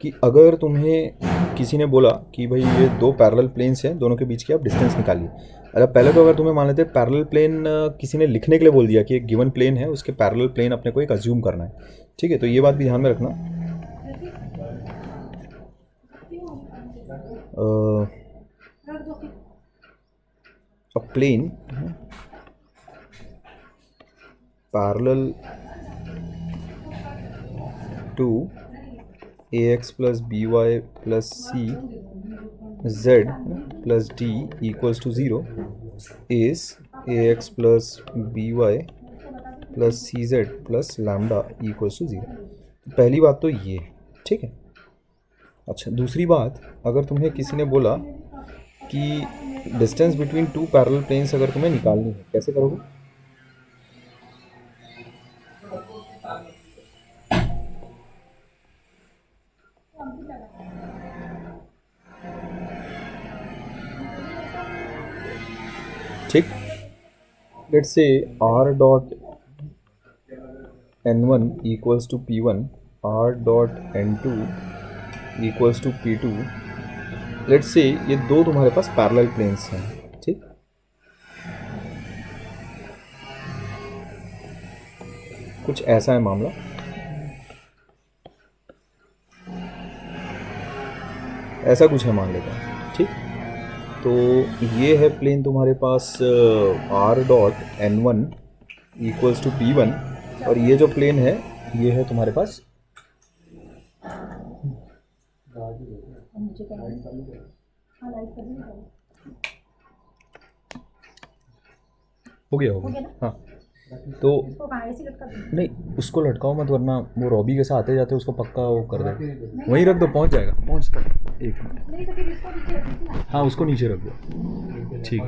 कि अगर तुम्हें किसी ने बोला कि भाई ये दो पैरेलल प्लेन्स हैं, दोनों के बीच की आप डिस्टेंस निकालिए। अच्छा, पहले तो अगर तुम्हें मान लेते पैरेलल प्लेन किसी ने लिखने के लिए बोल दिया कि एक गिवन प्लेन है, उसके पैरेलल प्लेन अपने को एक अज्यूम करना है, ठीक है। तो ये बात भी ध्यान में रखना, a plane parallel to ax plus by plus c z plus d equals to 0 is ax plus by plus cz plus lambda equals to 0। पहली बात तो ये, ठीक है। अच्छा, दूसरी बात, अगर तुम्हें किसी ने बोला कि distance between two parallel planes अगर तुम्हें निकालनी है, कैसे करोगे? ठीक, लेट्स से r dot n1 equals to p1, r dot n2 equals to p2। Let's say ये दो तुम्हारे पास पैरेलल प्लेन्स हैं, ठीक। कुछ ऐसा है मामला, ऐसा कुछ है मान लेते हैं, ठीक। तो ये है प्लेन तुम्हारे पास r dot n1 equals to p1, और ये जो प्लेन है ये है तुम्हारे पास हो गया होगा, हाँ। तो नहीं, उसको लटकाओ मत, वरना वो रॉबी के साथ आते जाते उसको पक्का वो कर दे। वहीं रख दो, पहुंच जाएगा, पहुंच तक एक मिनट। हाँ, उसको नीचे रख दो, ठीक,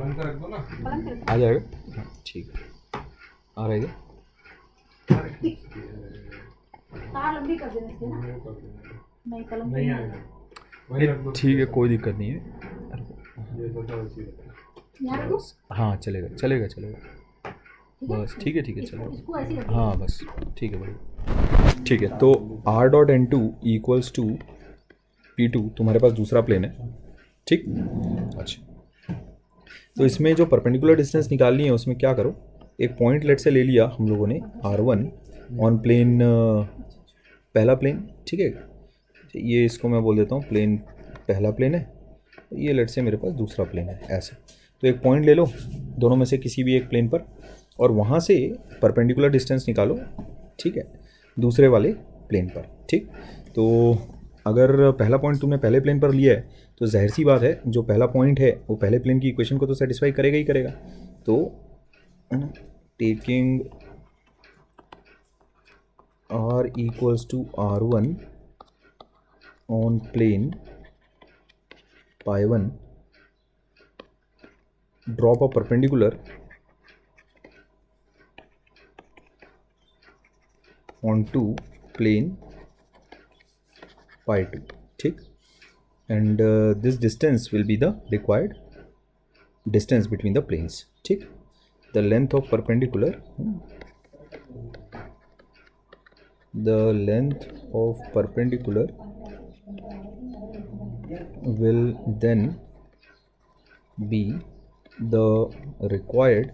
आ जाएगा, हाँ ठीक है, आ रहेगा। ठीक है, कोई दिक्कत नहीं है, हाँ चलेगा चलेगा चलेगा, बस ठीक है ठीक है, चलो हाँ बस ठीक है, बढ़िया, ठीक है। तो r dot n2 equals to p2 तुम्हारे पास दूसरा प्लेन है, ठीक। अच्छा, तो इसमें जो परपेंडिकुलर डिस्टेंस निकालनी है उसमें क्या करो, एक पॉइंट लेट से ले लिया हम लोगों ने r1 ऑन प्लेन, पहला प्लेन, ठीक है। ये इसको मैं बोल देता हूँ प्लेन, पहला प्लेन है, ये लेट से मेरे पास दूसरा प्लेन है, ऐसे। तो एक पॉइंट ले लो दोनों में से किसी भी एक प्लेन पर, और वहाँ से परपेंडिकुलर डिस्टेंस निकालो, ठीक है, दूसरे वाले प्लेन पर, ठीक। तो अगर पहला पॉइंट तुमने पहले प्लेन पर लिया है, तो जाहिर सी बात है जो पहला पॉइंट है वो पहले प्लेन की इक्वेशन को तो सेटिस्फाई करेगा ही करेगा। तो taking r equals to r1 on plane pi1, drop a perpendicular onto plane pi2, ठीक। and this distance will be the required distance between the planes, ठीक। the length of perpendicular will then be the required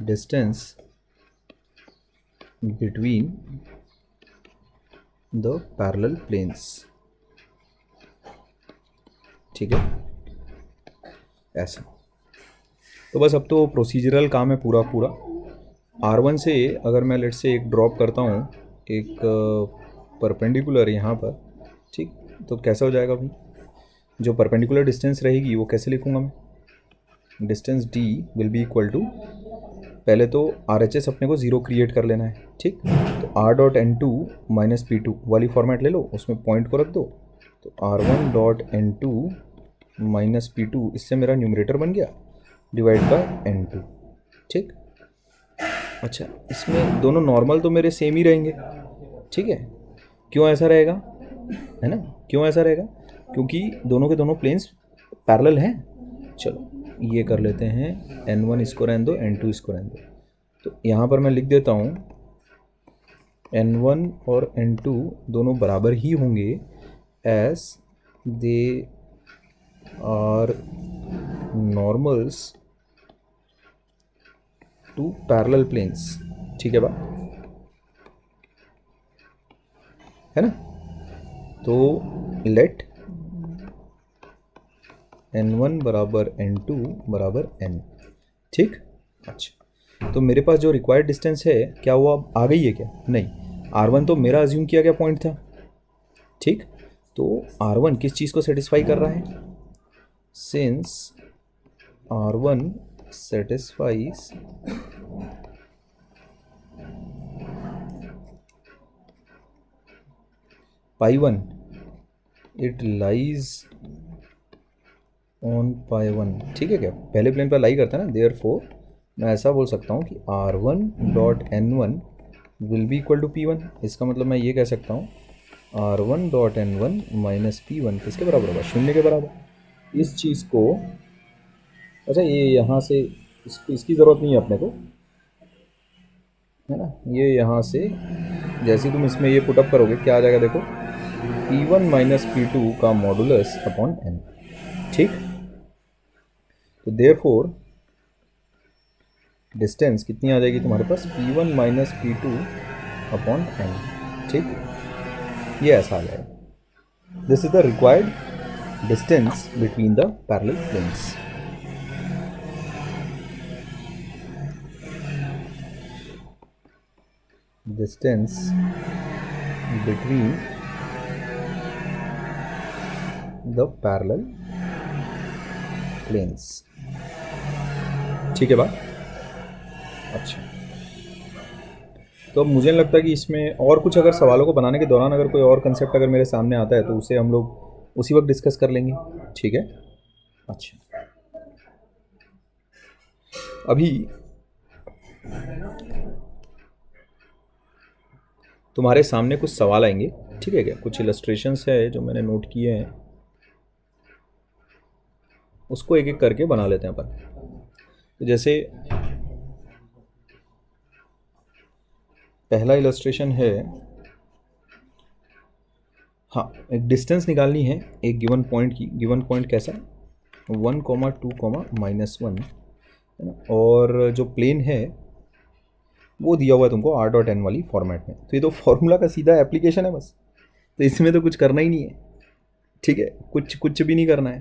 distance between the parallel planes, ठीक है, ऐसा। तो बस अब तो procedural काम है पूरा पूरा। R1 से अगर मैं लेट से एक ड्रॉप करता हूँ एक परपेंडिकुलर यहाँ पर, ठीक, तो कैसा हो जाएगा भाई, जो परपेंडिकुलर डिस्टेंस रहेगी वो कैसे लिखूँगा मैं, distance D will be equal to, पहले तो RHS अपने को ज़ीरो क्रिएट कर लेना है, ठीक, तो R.N2 माइनस P2 वाली फॉर्मेट ले लो, उसमें पॉइंट को रख दो, तो R1.N2 माइनस P2, इससे मेरा न्यूमरेटर बन गया, डिवाइड बाय N2, ठीक। अच्छा, इसमें दोनों नॉर्मल तो मेरे सेम ही रहेंगे, ठीक है, क्यों ऐसा रहेगा, है ना, क्यों ऐसा रहेगा, क्योंकि दोनों के दोनों प्लेन्स पैरेलल हैं। चलो ये कर लेते हैं, N1 इसको रहने दो, N2 इसको रहने दो, तो यहाँ पर मैं लिख देता हूँ N1 और N2 दोनों बराबर ही होंगे as they are normals to parallel planes, ठीक है बा, है ना। तो लेट N1 बराबर N2 बराबर N, ठीक। अच्छा, तो मेरे पास जो रिक्वायर्ड डिस्टेंस है क्या वो अब आ गई है क्या, नहीं, R1 तो मेरा अज्यूम किया गया पॉइंट था, ठीक, तो R1 किस चीज़ को सेटिस्फाई कर रहा है, since R1 satisfies pi1, it lies on pi1, ठीक है, क्या पहले प्लेन पर लाई करता है ना, देयरफॉर मैं ऐसा बोल सकता हूँ कि R1.N1 will be equal to P1, इसका मतलब मैं ये कह सकता हूँ R1.N1 माइनस P1 किसके बराबर होगा, शून्य के बराबर। इस चीज़ को, अच्छा ये यहाँ से इसकी ज़रूरत नहीं है अपने को, है ना, ये यहाँ से जैसे तुम इसमें ये पुटअप करोगे क्या आ जाएगा, देखो P1 माइनस P2 का मॉडुलस अपॉन N, ठीक। तो देयरफॉर डिस्टेंस कितनी आ जाएगी तुम्हारे पास, P1 minus P2 upon N, ठीक, ये ऐसा आ जाएगा। This is the required distance between the parallel planes. Distance between the parallel planes, ठीक है बात। अच्छा, तो अब मुझे नहीं लगता कि इसमें और कुछ, अगर सवालों को बनाने के दौरान अगर कोई और कंसेप्ट अगर मेरे सामने आता है तो उसे हम लोग उसी वक्त डिस्कस कर लेंगे, ठीक है। अच्छा, अभी तुम्हारे सामने कुछ सवाल आएंगे, ठीक है, क्या कुछ इलस्ट्रेशंस है जो मैंने नोट किए हैं, उसको एक एक करके बना लेते हैं अपन। तो जैसे पहला इलस्ट्रेशन है, हाँ, एक डिस्टेंस निकालनी है एक गिवन पॉइंट की, गिवन पॉइंट कैसा, 1,2,-1, है ना, और जो प्लेन है वो दिया हुआ है तुमको R.N वाली फॉर्मेट में, तो ये तो फॉर्मूला का सीधा एप्लीकेशन है बस, तो इसमें तो कुछ करना ही नहीं है, ठीक है, कुछ भी नहीं करना है।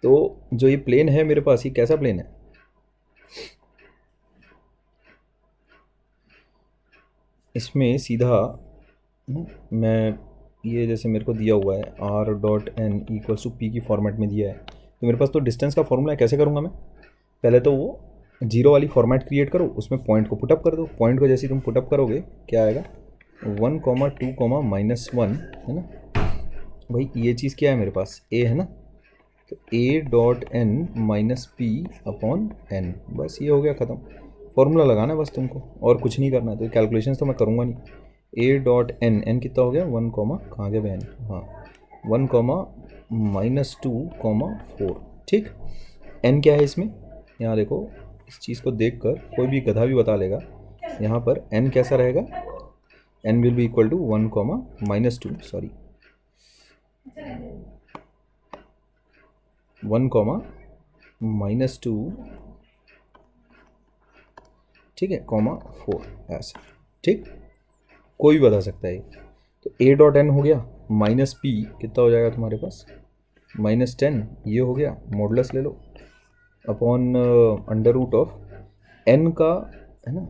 तो जो ये प्लेन है मेरे पास, ये कैसा प्लेन है, इसमें सीधा मैं ये जैसे मेरे को दिया हुआ है R.N इक्वल्स टू P की फॉर्मेट में दिया है, तो मेरे पास तो डिस्टेंस का फॉर्मूला है, कैसे करूँगा मैं, पहले तो वो जीरो वाली फॉर्मेट क्रिएट करो, उसमें पॉइंट को पुटअप कर दो, पॉइंट को जैसे तुम पुटअप करोगे क्या आएगा, 1,2,-1, है ना, भाई ये चीज़ क्या है मेरे पास, A है ना, तो A.N minus P upon N, बस ये हो गया ख़त्म, फॉर्मूला लगाना है बस तुमको, और कुछ नहीं करना है, तो कैलकुलेशन तो मैं करूँगा नहीं। A.N, N कितना हो गया, 1, कहाँ गया N, हाँ 1,-2,4, ठीक। N क्या है इसमें, यहाँ देखो, इस चीज़ को देखकर कोई भी गधा भी बता लेगा, यहाँ पर N कैसा रहेगा, N will be equal to 1,-2, sorry 1,-2 ठीक है, कॉमा 4 ऐसा, ठीक, कोई भी बता सकता है ये। तो ए डॉट एन हो गया माइनस पी कितना हो जाएगा तुम्हारे पास, -10, ये हो गया, मॉडुलस ले लो upon under root of N का, है ना,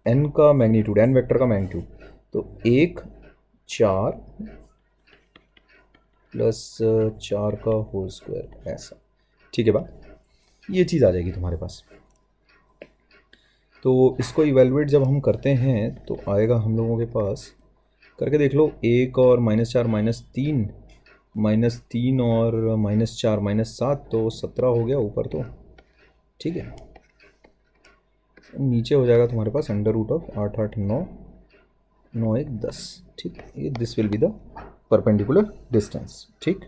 एन का मैग्नीट्यूड, एन वेक्टर का मैग्नीट्यूड, तो 1 4 प्लस 4 का होल स्क्वायर ऐसा, ठीक है बा, ये चीज़ आ जाएगी तुम्हारे पास। तो इसको इवेलुएट जब हम करते हैं तो आएगा हम लोगों के पास, करके देख लो, 1 और -4 -3, -3 और -4 -7, तो 17 हो गया ऊपर तो, ठीक है। नीचे हो जाएगा तुम्हारे पास अंडर रूट ऑफ 8 8 9 9 1 10, ठीक, ये this will be the perpendicular distance, ठीक।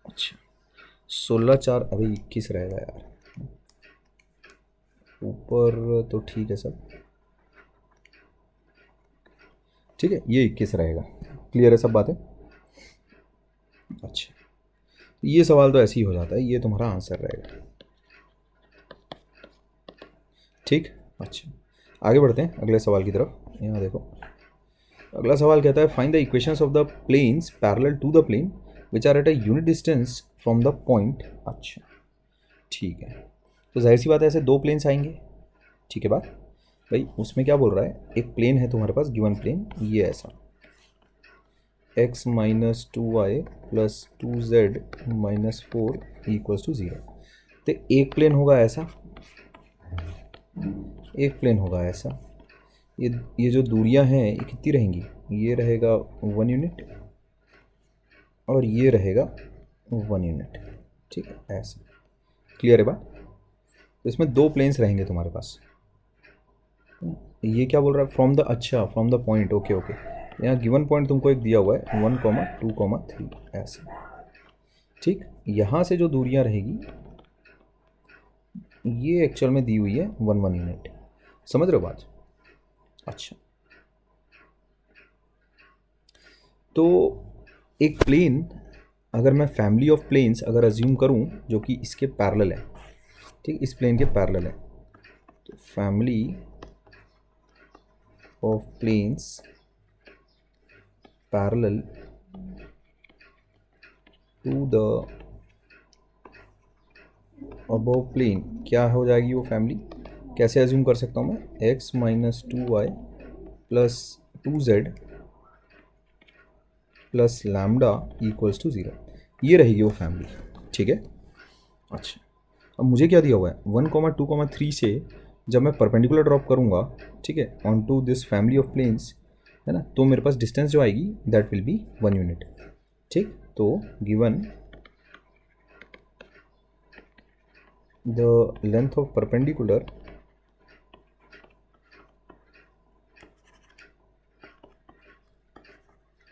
अच्छा 16 4 अभी 21 रहेगा यार, ऊपर तो ठीक है सब, ठीक है, ये 21 रहेगा, क्लियर है सब बातें। अच्छा ये सवाल तो ऐसे ही हो जाता है, ये तुम्हारा आंसर रहेगा, ठीक। अच्छा आगे बढ़ते हैं अगले सवाल की तरफ। यहाँ देखो अगला सवाल कहता है find the equations of the planes parallel to the plane which are at a unit distance from the point. अच्छा ठीक है, तो जाहिर सी बात है ऐसे दो प्लेन्स आएंगे, ठीक है बात भाई। उसमें क्या बोल रहा है, एक प्लेन है तुम्हारे पास, गिवन प्लेन ये ऐसा x - 2y + 2z - 4 = 0। तो एक प्लेन होगा ऐसा, एक प्लेन होगा ऐसा, ये जो दूरियां हैं ये कितनी रहेंगी, ये रहेगा 1 यूनिट और ये रहेगा 1 यूनिट, ठीक है ऐसा, क्लियर है बात। तो इसमें दो प्लेन्स रहेंगे तुम्हारे पास। ये क्या बोल रहा है, फ्रॉम द, अच्छा from the point, okay okay, यहाँ गिवन पॉइंट तुमको एक दिया हुआ है 1, 2, 3 ऐसे, ठीक। यहाँ से जो दूरियां रहेगी ये एक्चुअल में दी हुई है 1 1 यूनिट, समझ रहे हो बात। अच्छा तो एक प्लेन अगर मैं फैमिली ऑफ प्लेन्स अगर अज्यूम करूं जो कि इसके पैरेलल है, ठीक, इस प्लेन के पैरेलल है, तो family of planes parallel to the above plane, क्या हो जाएगी वो फैमिली, कैसे अज्यूम कर सकता हूँ मैं, x - 2y + 2z + लैम्डा = 0, ये रहेगी वो फैमिली, ठीक है। अच्छा अब मुझे क्या दिया हुआ है, 1, 2, 3 से जब मैं परपेंडिकुलर ड्रॉप करूँगा, ठीक है, onto this family of planes, है ना, तो मेरे पास डिस्टेंस जो आएगी दैट विल बी 1 यूनिट, ठीक। तो given the length of perpendicular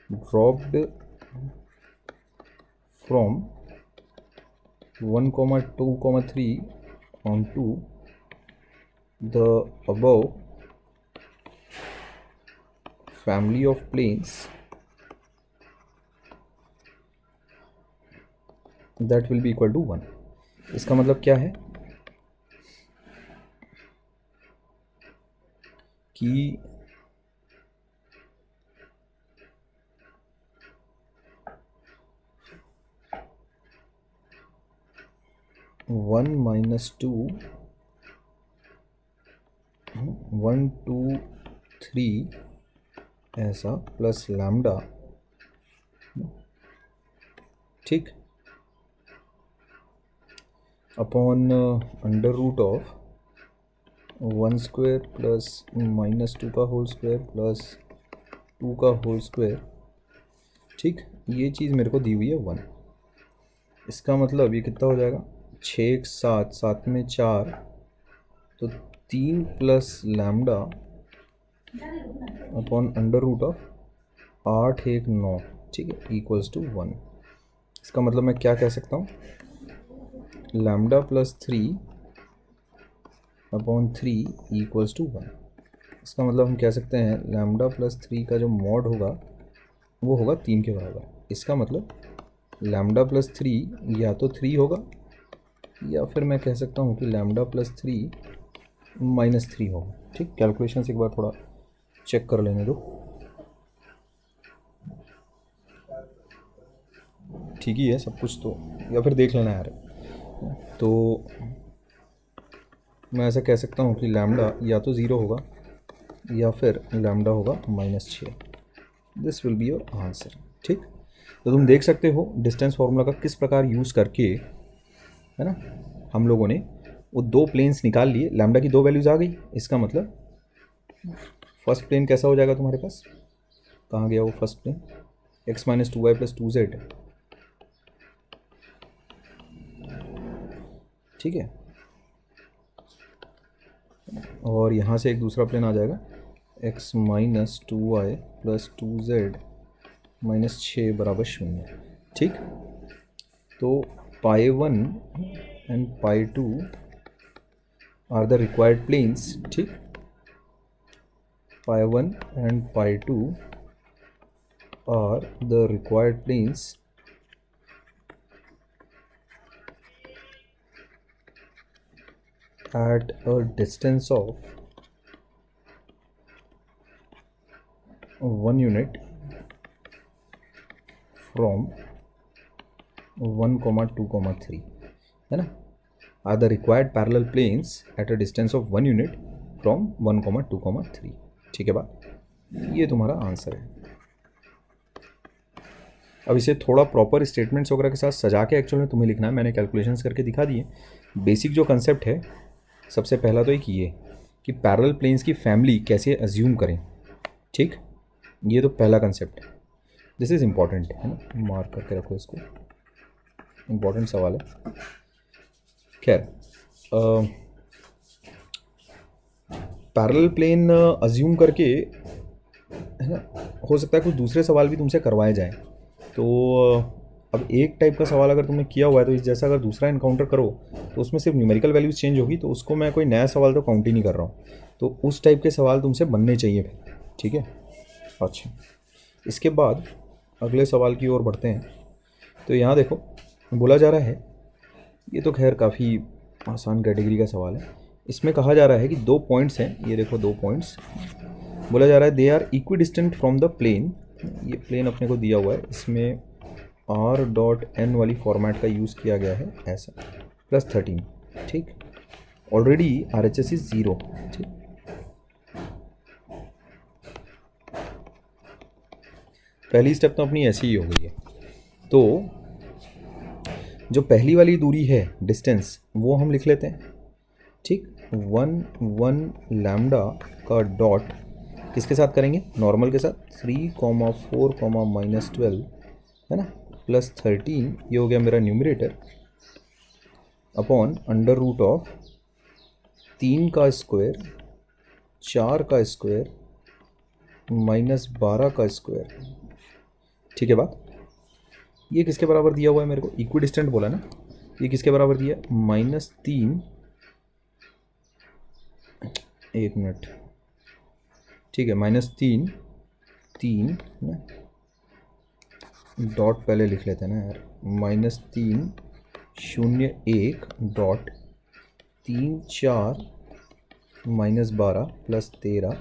dropped from 1, 2, 3 onto the above family of planes that will be equal to 1। इसका मतलब क्या है कि 1 - 2 1 2 3 ऐसा प्लस लैम्डा, ठीक, upon under root of 1 square plus -2 का होल स्क्वायर प्लस 2 का होल स्क्वायर, ठीक। ये चीज़ मेरे को दी हुई है 1, इसका मतलब ये कितना हो जाएगा, 6 1 7 7 में 4, तो 3 plus lambda upon under root of 8 1 9, ठीक है, = 1। इसका मतलब मैं क्या कह सकता हूँ, लैम्डा + 3 अपॉन 3 = 1। इसका मतलब हम कह सकते हैं लैम्डा + 3 का जो मॉड होगा वो होगा 3 के बराबर। इसका मतलब लैम्डा + 3 या तो 3 होगा, या फिर मैं कह सकता हूँ कि लैम्डा + 3 -3 होगा। ठीक, कैलकुलेशन एक बार थोड़ा चेक कर लेने दो। ठीक ही है सब कुछ तो, या फिर देख लेना यार। तो मैं ऐसा कह सकता हूँ कि लैम्डा या तो 0 होगा या फिर लैम्डा होगा -6। This will be your answer. ठीक, तो तुम देख सकते हो डिस्टेंस फार्मूला का किस प्रकार यूज़ करके, है ना, हम लोगों ने वो दो प्लेन्स निकाल लिए, लैम्डा की 2 वैल्यूज़ आ गई। इसका मतलब फर्स्ट प्लेन कैसा हो जाएगा तुम्हारे पास, कहाँ गया वो first plane, x - 2y + 2z। ठीक है, और यहाँ से एक दूसरा प्लेन आ जाएगा x - 2y + 2z -6 = 0। ठीक, तो π1 and π2 are the required planes. ठीक, π1 and π2 are the required planes at a distance of 1 unit from 1, 2, 3, है ना, are the required parallel planes at a distance of 1 unit from 1, 2, 3। ठीक है बात, ये तुम्हारा आंसर है। अब इसे थोड़ा प्रॉपर स्टेटमेंट्स वगैरह के साथ सजा के एक्चुअल में तुम्हें लिखना है। मैंने कैलकुलेशंस करके दिखा दिए। बेसिक जो कंसेप्ट है, सबसे पहला तो एक ये कि पैरेलल प्लेन्स की फैमिली कैसे अज्यूम करें। ठीक, ये तो पहला कंसेप्ट है। दिस इज़ इम्पॉर्टेंट, है ना, मार्क करके रखो इसको, इम्पॉर्टेंट सवाल है। खैर, पैरेलल प्लेन अज्यूम करके, है ना, हो सकता है कुछ दूसरे सवाल भी तुमसे करवाए जाएं। तो अब एक टाइप का सवाल अगर तुमने किया हुआ है तो इस जैसा अगर दूसरा इनकाउंटर करो तो उसमें सिर्फ न्यूमेरिकल वैल्यूज चेंज होगी, तो उसको मैं कोई नया सवाल तो काउंट ही नहीं कर रहा हूँ। तो उस टाइप के सवाल तुमसे बनने चाहिए फिर। ठीक है, अच्छा, इसके बाद अगले सवाल की ओर बढ़ते हैं। तो यहाँ देखो बोला जा रहा है, ये तो खैर काफ़ी आसान कैटेगरी का सवाल है। इसमें कहा जा रहा है कि 2 पॉइंट्स हैं, ये देखो 2 पॉइंट्स। बोला जा रहा है they are equidistant from the plane. ये प्लेन अपने को दिया हुआ है, इसमें r.n वाली फॉर्मेट का यूज़ किया गया है ऐसा, +13। ठीक, ऑलरेडी RHS इज 0। ठीक, पहली स्टेप तो अपनी ऐसी ही हो गई है। तो जो पहली वाली दूरी है डिस्टेंस, वो हम लिख लेते हैं। ठीक, 1, 1 लैम्डा का डॉट किसके साथ करेंगे, नॉर्मल के साथ, 3, 4, -12, है ना, +13, ये हो गया मेरा न्यूमरेटर, अपॉन √3 का स्क्वायर, 4 का स्क्वायर, -12 का स्क्वायर। ठीक है बात, ये किसके बराबर दिया हुआ है मेरे को, इक्वी डिस्टेंट बोला ना, ये किसके बराबर दिया, -3, 1 मिनट, ठीक है, -3, 3 ना, डॉट पहले लिख लेते हैं ना यार, -3, 0, 1 डॉट 3, 4, -12 +13,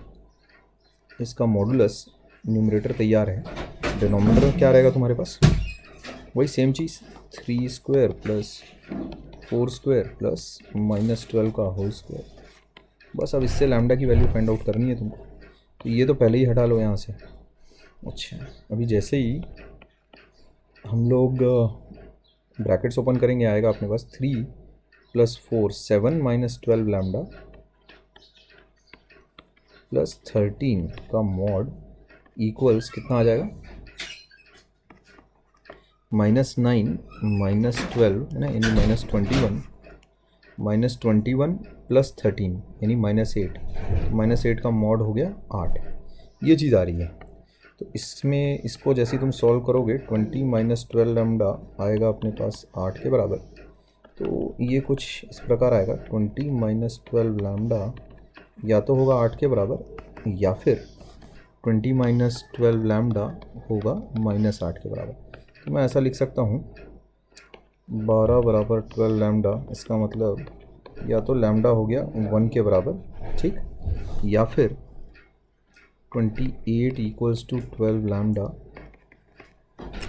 इसका मॉडुलस, न्यूमरेटर तैयार है। डिनोमिनेटर में क्या रहेगा तुम्हारे पास, वही सेम चीज़, 3 स्क्वायर + 4 स्क्वायर +-12 का होल स्क्वायर। बस अब इससे लैम्डा की वैल्यू फाइंड आउट करनी है तुमको, तो ये तो पहले ही हटा लो यहाँ से। अच्छा, अभी जैसे ही हम लोग ब्रैकेट्स ओपन करेंगे, आएगा अपने पास 3 + 4 7 -12 लैम्डा +13 का मॉड इक्वल्स कितना आ जाएगा, -9 -12, है ना, यानी -21, -21 +13 यानी -8, -8 का मॉड हो गया 8। ये चीज़ आ रही है। तो इसमें इसको जैसे तुम सॉल्व करोगे, 20 - 12 लैम्डा आएगा अपने पास 8 के बराबर। तो ये कुछ इस प्रकार आएगा, 20 - 12 लैम्डा या तो होगा 8 के बराबर, या फिर 20 - 12 लैम्डा होगा -8 के बराबर। तो मैं ऐसा लिख सकता हूँ 12 = 12 लैम्डा, इसका मतलब या तो लैम्डा हो गया 1 के बराबर, ठीक, या फिर 28 इक्वल्स टू 12 लैम्डा,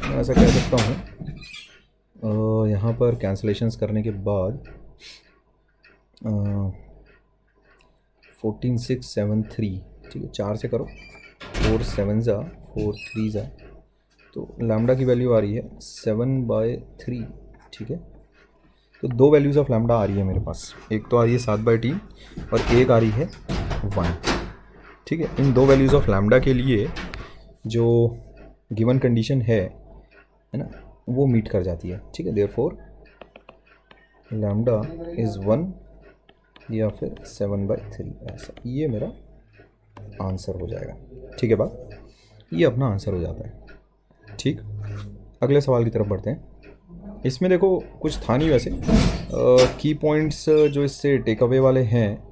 मैं ऐसा कह सकता हूँ। यहाँ पर कैंसलेशंस करने के बाद 14 6 7 3, ठीक है, 4 से करो, 4 7 ज़ा 4 3 ज़ा, तो लैम्डा की वैल्यू आ रही है 7/3, ठीक है। तो दो वैल्यूज़ ऑफ लैम्डा आ रही है मेरे पास, एक तो आ रही है 7/3 और एक आ रही है 1, ठीक है। इन दो वैल्यूज़ ऑफ लैम्डा के लिए जो गिवन कंडीशन है ना, वो मीट कर जाती है, ठीक है। देयरफॉर लैम्डा इज़ 1 या फिर 7/3, ऐसा, ये मेरा आंसर हो जाएगा, ठीक है बात, ये अपना आंसर हो जाता है, ठीक। अगले सवाल की तरफ बढ़ते हैं। इसमें देखो कुछ था नहीं वैसे, की पॉइंट्स जो इससे टेक अवे वाले हैं,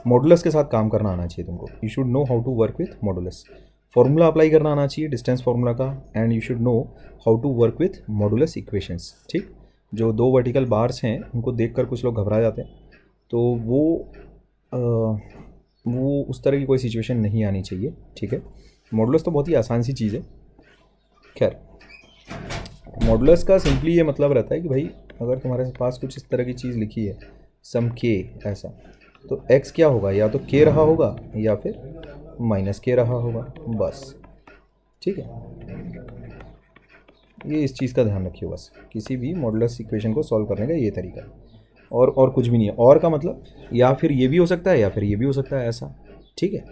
मॉडुलस के साथ काम करना आना चाहिए तुमको, you should know how to work with modulus, formula apply करना आना चाहिए डिस्टेंस फार्मूला का, and you should know how to work with modulus equations, ठीक। जो दो वर्टिकल बार्स हैं उनको देखकर कुछ लोग घबरा जाते हैं, तो वो उस तरह की कोई सिचुएशन नहीं आनी चाहिए, ठीक है। मॉडुलस तो बहुत ही आसान सी चीज़ है। खैर, मॉडुलस का सिंपली ये मतलब रहता है कि भाई अगर तुम्हारे पास कुछ इस तरह की चीज़ लिखी है, सम के ऐसा, तो x क्या होगा, या तो k रहा होगा या फिर -k रहा होगा, बस, ठीक है। ये इस चीज़ का ध्यान रखिए बस, किसी भी मॉडुलस इक्वेशन को सॉल्व करने का ये तरीका है, और कुछ भी नहीं है। और का मतलब या फिर ये भी हो सकता है या फिर ये भी हो सकता है, ऐसा, ठीक है।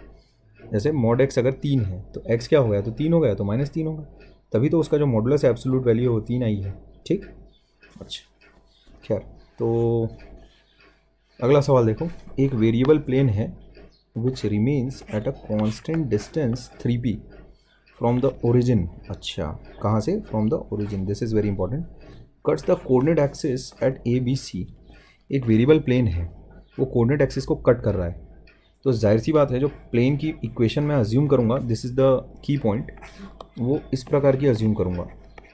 जैसे mod x अगर 3 है तो x क्या हो गया, तो 3 हो गया, तो -3 होगा, तभी तो उसका जो मॉडुलस है एब्सोल्यूट वैल्यू वो 3 आई है, ठीक। अच्छा, खैर, तो अगला सवाल देखो। एक वेरिएबल प्लेन है which remains at a constant distance 3p from the origin. अच्छा, कहाँ से, from the origin, this is very important, cuts the coordinate axis eight ABC। एक वेरिएबल प्लेन है, वो कोऑर्डिनेट एक्सिस को कट कर रहा है, तो जाहिर सी बात है जो प्लेन की इक्वेशन मैं अज्यूम करूँगा, this is the key point, वो इस प्रकार की अज्यूम करूँगा,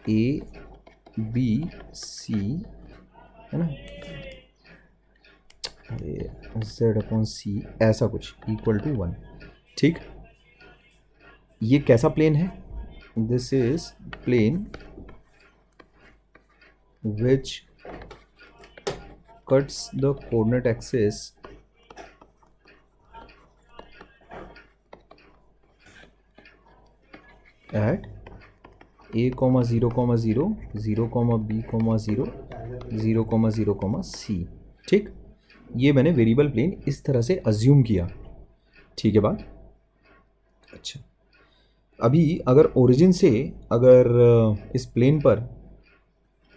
ABC, है ना, Z/C ऐसा कुछ इक्वल टू 1, ठीक। ये कैसा प्लेन है, this is plane which cuts the coordinate axis at a, 0, 0, 0, b, 0, 0, 0, c, ठीक। ये मैंने वेरिएबल प्लेन इस तरह से अज्यूम किया, ठीक है बात। अच्छा, अभी अगर ओरिजिन से अगर इस प्लेन पर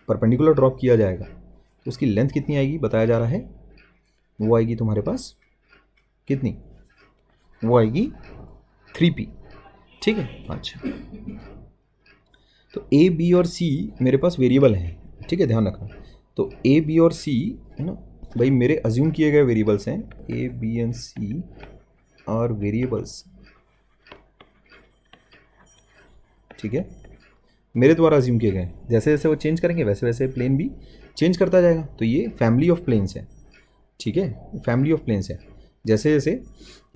परपेंडिकुलर ड्रॉप किया जाएगा तो उसकी लेंथ कितनी आएगी, बताया जा रहा है, वो आएगी तुम्हारे पास कितनी, वो आएगी 3p, ठीक है। अच्छा, तो a, b और c मेरे पास वेरिएबल हैं, ठीक है, ध्यान रखना। तो a, b और c, है ना भाई, मेरे अज्यूम किए गए वेरिएबल्स हैं, a, b and c are variables, ठीक है, मेरे द्वारा अज्यूम किए गए। जैसे जैसे वो चेंज करेंगे वैसे वैसे प्लेन भी चेंज करता जाएगा, तो ये फैमिली ऑफ प्लेन्स है, ठीक है, फैमिली ऑफ प्लेन्स है। जैसे जैसे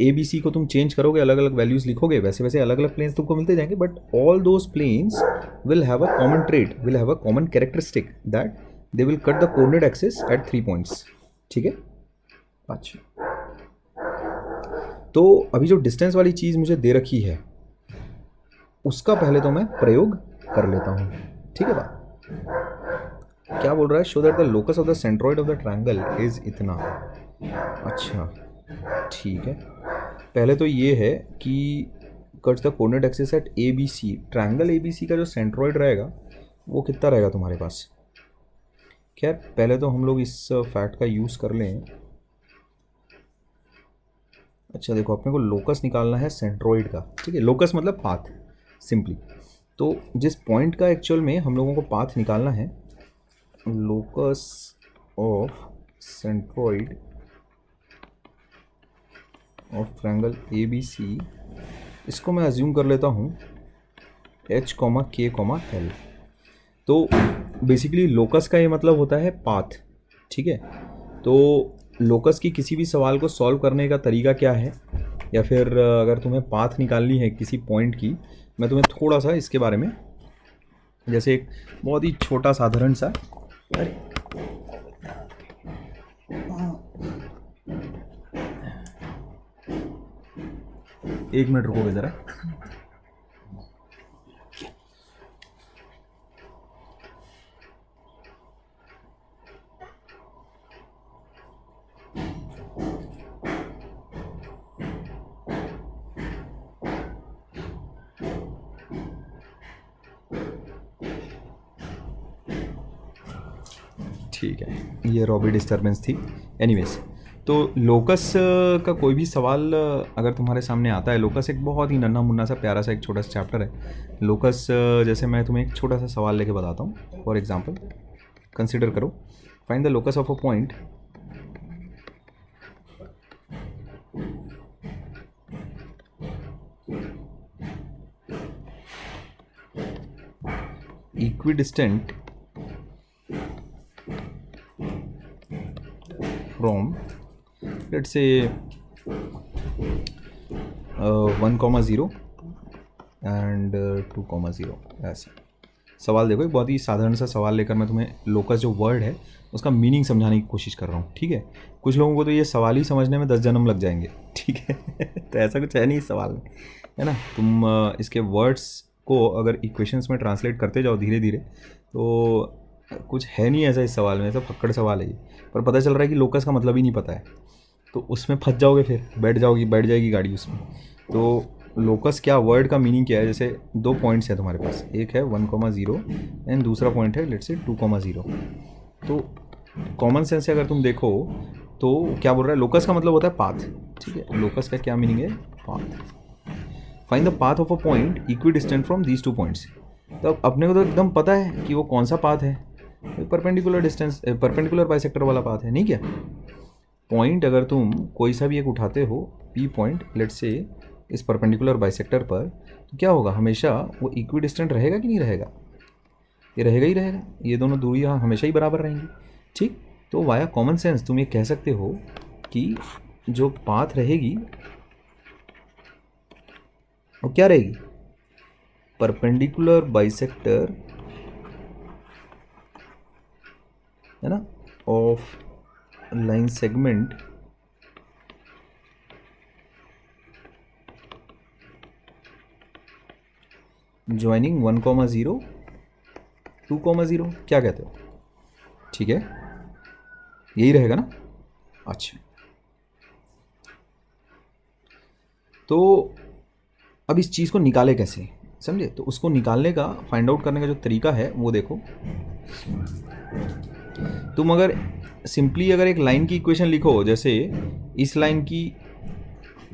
ए बी सी को तुम चेंज करोगे, अलग अलग वैल्यूज़ लिखोगे, वैसे वैसे अलग अलग प्लेन्स तुमको मिलते जाएंगे, but all those planes will have a common trait, will have a common characteristic, that they will cut the coordinate axis at 3 points, ठीक है। अच्छा, तो अभी जो डिस्टेंस वाली चीज़ मुझे दे रखी है उसका पहले तो मैं प्रयोग कर लेता हूँ, ठीक है बात। क्या बोल रहा है, show that the locus of the centroid of the triangle is इतना। अच्छा, ठीक है, पहले तो ये है कि cuts the coordinate axis eight ABC, triangle ABC का जो सेंट्रॉइड रहेगा वो कितना रहेगा तुम्हारे पास। खैर, पहले तो हम लोग इस फैक्ट का यूज़ कर लें। अच्छा देखो, अपने को लोकस निकालना है सेंट्रॉइड का, ठीक है, लोकस मतलब पाथ सिंपली। तो जिस पॉइंट का एक्चुअल में हम लोगों को पाथ निकालना है, locus of centroid of triangle ABC, इसको मैं अज्यूम कर लेता हूँ H, K, L। तो बेसिकली लोकस का ये मतलब होता है पाथ, ठीक है। तो लोकस की किसी भी सवाल को सॉल्व करने का तरीका क्या है, या फिर अगर तुम्हें पाथ निकालनी है किसी पॉइंट की, मैं तुम्हें थोड़ा सा इसके बारे में, जैसे एक बहुत ही छोटा साधारण सा, अरे 1 मिनट रुकोगे ज़रा। ठीक है, ये रॉबी डिस्टर्बेंस थी। एनीवेज, तो लोकस का कोई भी सवाल अगर तुम्हारे सामने आता है, लोकस एक बहुत ही नन्हा मुन्ना सा प्यारा सा एक छोटा सा चैप्टर है। लोकस जैसे मैं तुम्हें एक छोटा सा सवाल लेके बताता हूँ। फॉर एग्जांपल कंसिडर करो, find the locus of a point equidistant from, let's say 1,0 and 2,0। ऐसा सवाल देखो, एक बहुत ही साधारण सा सवाल लेकर मैं तुम्हें लोकस जो वर्ड है उसका मीनिंग समझाने की कोशिश कर रहा हूँ। ठीक है, कुछ लोगों को तो ये सवाल ही समझने में 10 जन्म लग जाएंगे। ठीक है तो ऐसा कुछ है नहीं इस सवाल में, है ना। तुम इसके वर्ड्स को अगर इक्वेशंस में ट्रांसलेट करते जाओ धीरे धीरे, तो कुछ है नहीं ऐसा इस सवाल में, ऐसा फक्कड़ सवाल है ये। पर पता चल रहा है कि लोकस का मतलब ही नहीं पता है, तो उसमें फंस जाओगे, फिर बैठ जाएगी गाड़ी उसमें। तो लोकस क्या, वर्ड का मीनिंग क्या है, जैसे 2 पॉइंट्स है तुम्हारे पास, एक है 1,0 एंड दूसरा पॉइंट है लेट्स से 2,0। तो कॉमन सेंस से अगर तुम देखो तो क्या बोल रहा है, लोकस का मतलब होता है पाथ। ठीक है, लोकस का क्या मीनिंग है, path. Find the path of a point equi distant from these 2 points. तो अपने को तो एकदम पता है कि वो कौन सा पाथ है, परपेंडिकुलर डिस्टेंस, परपेंडिकुलर बाइसेक्टर वाला पाथ है, नहीं क्या। पॉइंट अगर तुम कोई सा भी एक उठाते हो, पी पॉइंट लेट्स से इस परपेंडिकुलर बाइसेक्टर पर, तो क्या होगा, हमेशा वो इक्वी डिस्टेंट रहेगा कि नहीं रहेगा, ये रहेगा ही रहेगा, ये दोनों दूरियाँ हमेशा ही बराबर रहेंगी। ठीक, तो वाया कॉमन सेंस तुम ये कह सकते हो कि जो पाथ रहेगी वो क्या रहेगी, परपेंडिकुलर बाइसेक्टर, है ना, ऑफ लाइन सेगमेंट ज्वाइनिंग 1,0 2,0। क्या कहते हो, ठीक है, यही रहेगा ना। अच्छा, तो अब इस चीज़ को निकाले कैसे, समझे। तो उसको निकालने का, फाइंड आउट करने का जो तरीका है वो देखो। तुम अगर सिंपली अगर एक लाइन की इक्वेशन लिखो, जैसे इस लाइन की,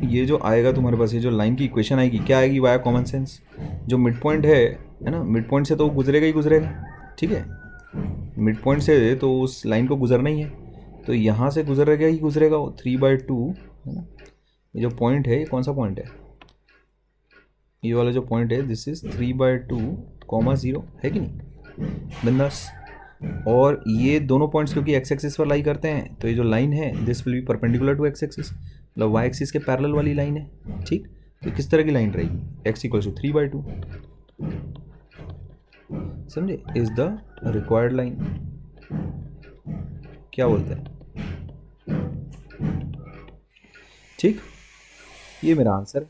ये जो आएगा तुम्हारे पास, ये जो लाइन की इक्वेशन आएगी, क्या आएगी, वाया कॉमन सेंस, जो मिड पॉइंट है ना, मिड पॉइंट से तो गुजरेगा ही गुजरेगा। ठीक है, मिड पॉइंट से तो उस लाइन को गुजरना ही है, तो यहाँ से गुजरेगा ही गुजरेगा वो 3/2, है ना। ये जो पॉइंट है, ये कौन सा पॉइंट है, ये वाला जो पॉइंट है, दिस इज 3/2,0 है कि नहीं, बिंदास। और ये दोनों पॉइंट्स क्योंकि एक्स एक्सिस पर लाई करते हैं, तो ये जो लाइन है this will be perpendicular to x axis, मतलब वाई एक्सिस के पैरेलल वाली लाइन है। ठीक, तो किस तरह की लाइन रहेगी, x इक्वल्स टू 3/2, समझे, इज द रिक्वायर्ड लाइन। क्या बोलते हैं, ठीक, ये मेरा आंसर है।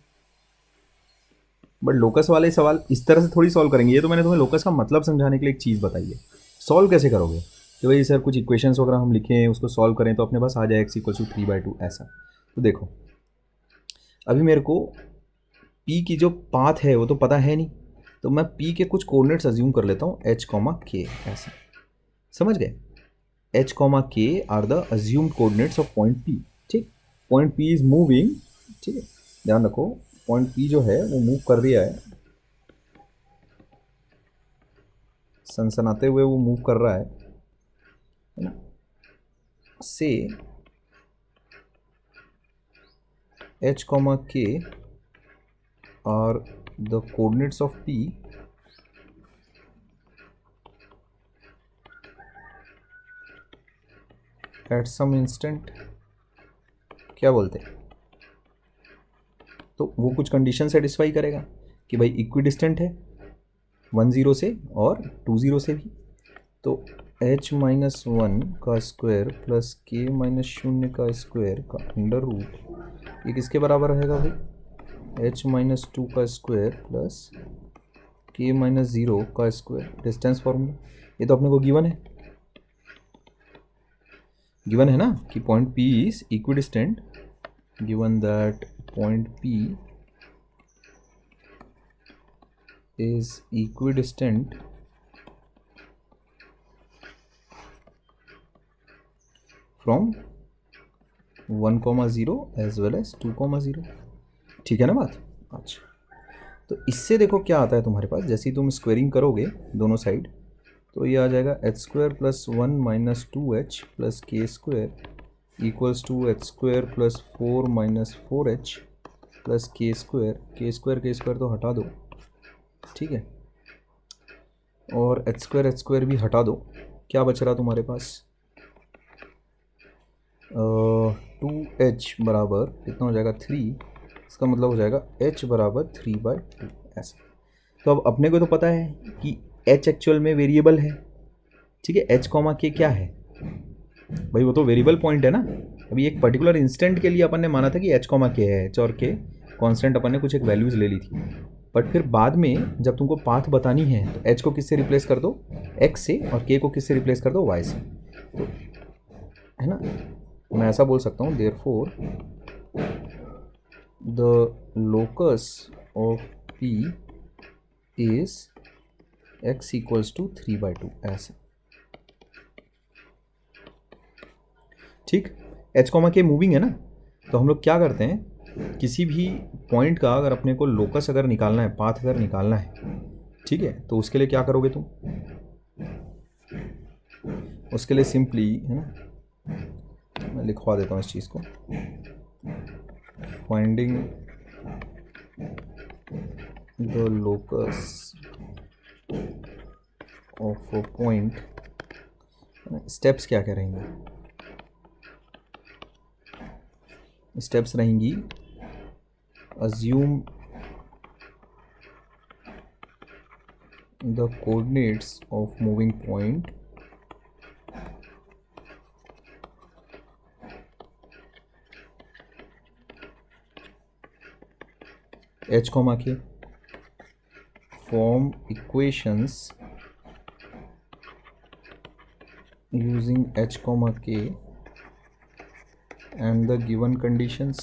बट लोकस वाले सवाल इस तरह से थोड़ी सॉल्व करेंगे, ये तो मैंने तुम्हें लोकस का मतलब समझाने के लिए एक चीज़ बताई है। सॉल्व कैसे करोगे कि भाई सर कुछ इक्वेशंस वगैरह हम लिखें, उसको सॉल्व करें तो अपने पास आ जाए एक्स इक्वल टू 3/2 ऐसा। तो देखो, अभी मेरे को पी की जो पाथ है वो तो पता है नहीं, तो मैं पी के कुछ कोऑर्डिनेट्स अज्यूम कर लेता हूँ, एच कॉमा के, ऐसा, समझ गए। H comma k are the assumed coordinates of point p. ठीक, पॉइंट पी इज मूविंग, ठीक है, ध्यान रखो, पॉइंट पी जो है वो मूव कर रहा है, सनसनाते हुए वो मूव कर रहा है ना, say h comma k are the coordinates of p at some instant क्या बोलते हैं? तो वो कुछ कंडीशन सेटिस्फाई करेगा कि भाई इक्विडिस्टेंट है 1 0 से और 2 0 से भी। तो h-1 का स्क्वायर प्लस k -0 का स्क्वायर का अंडर रूट ये किसके बराबर रहेगा भाई? h-2 का स्क्वायर प्लस k -0 का स्क्वायर, डिस्टेंस फॉर्मूला। ये तो अपने को गिवन है ना कि point P is equidistant, given that point P is equidistant from 1,0 as well as 2,0। ठीक है ना बात? अच्छा, तो इससे देखो क्या आता है तुम्हारे पास, जैसे ही तुम स्क्वेयरिंग करोगे दोनों साइड तो ये आ जाएगा h² + 1 - 2h + k² = h² + 4 - 4h + k² तो हटा दो, ठीक है, और h² भी हटा दो। क्या बच रहा तुम्हारे पास? 2h बराबर कितना हो जाएगा? 3। इसका मतलब हो जाएगा h बराबर 3/2 ऐसा। तो अब अपने को तो पता है कि h एक्चुअल में वेरिएबल है, ठीक है। h, k क्या है भाई? वो तो वेरिएबल पॉइंट है ना। अभी एक पर्टिकुलर इंस्टेंट के लिए अपन ने माना था कि h, k है, h और k कांस्टेंट अपन ने कुछ एक वैल्यूज़ ले ली थी, बट फिर बाद में जब तुमको पाथ बतानी है तो h को किससे रिप्लेस कर दो? x से, और k को किससे रिप्लेस कर दो? y से। तो है ना, मैं ऐसा बोल सकता हूँ therefore the locus of P is x = 3/2 ऐसा, ठीक। h, k मूविंग है ना, तो हम लोग क्या करते हैं, किसी भी पॉइंट का अगर अपने को लोकस अगर निकालना है, पाथ अगर निकालना है, ठीक है, तो उसके लिए क्या करोगे तुम? उसके लिए सिंपली, है ना, मैं लिखवा देता हूँ इस चीज़ को, finding the locus of a point. Steps क्या क्या रहेंगे? स्टेप्स रहेंगी, assume the coordinates of moving point, h, k, form equations using h, k and the given conditions,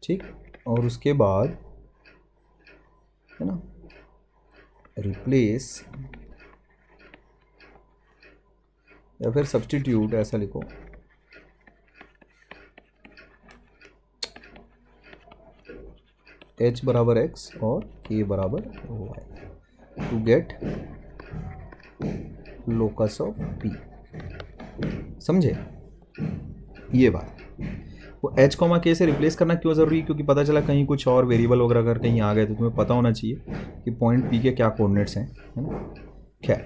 ठीक। और उसके बाद है ना, रिप्लेस या फिर सब्स्टिट्यूट, ऐसा लिखो, h बराबर x और k बराबर y to get locus of P। समझे ये बात? वो h, k से रिप्लेस करना क्यों ज़रूरी है? क्योंकि पता चला कहीं कुछ और वेरिएबल वगैरह अगर कहीं आ गए तो तुम्हें पता होना चाहिए कि पॉइंट P के क्या कोऑर्डिनेट्स हैं, है ना। खैर,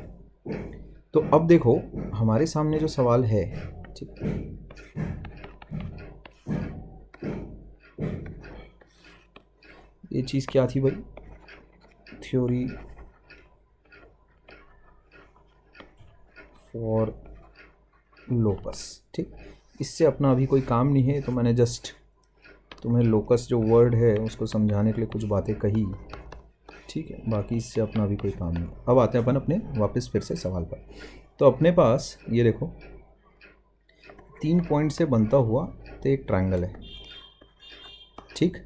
तो अब देखो हमारे सामने जो सवाल है, ठीक, ये चीज़ क्या थी भाई? थ्योरी फॉर लोकस, ठीक। इससे अपना अभी कोई काम नहीं है, तो मैंने जस्ट तुम्हें लोकस जो वर्ड है उसको समझाने के लिए कुछ बातें कही, ठीक है। बाकी इससे अपना अभी कोई काम नहीं। अब आते हैं अपन अपने वापस फिर से सवाल पर। तो अपने पास ये देखो 3 पॉइंट से बनता हुआ तो एक ट्रायंगल है, ठीक।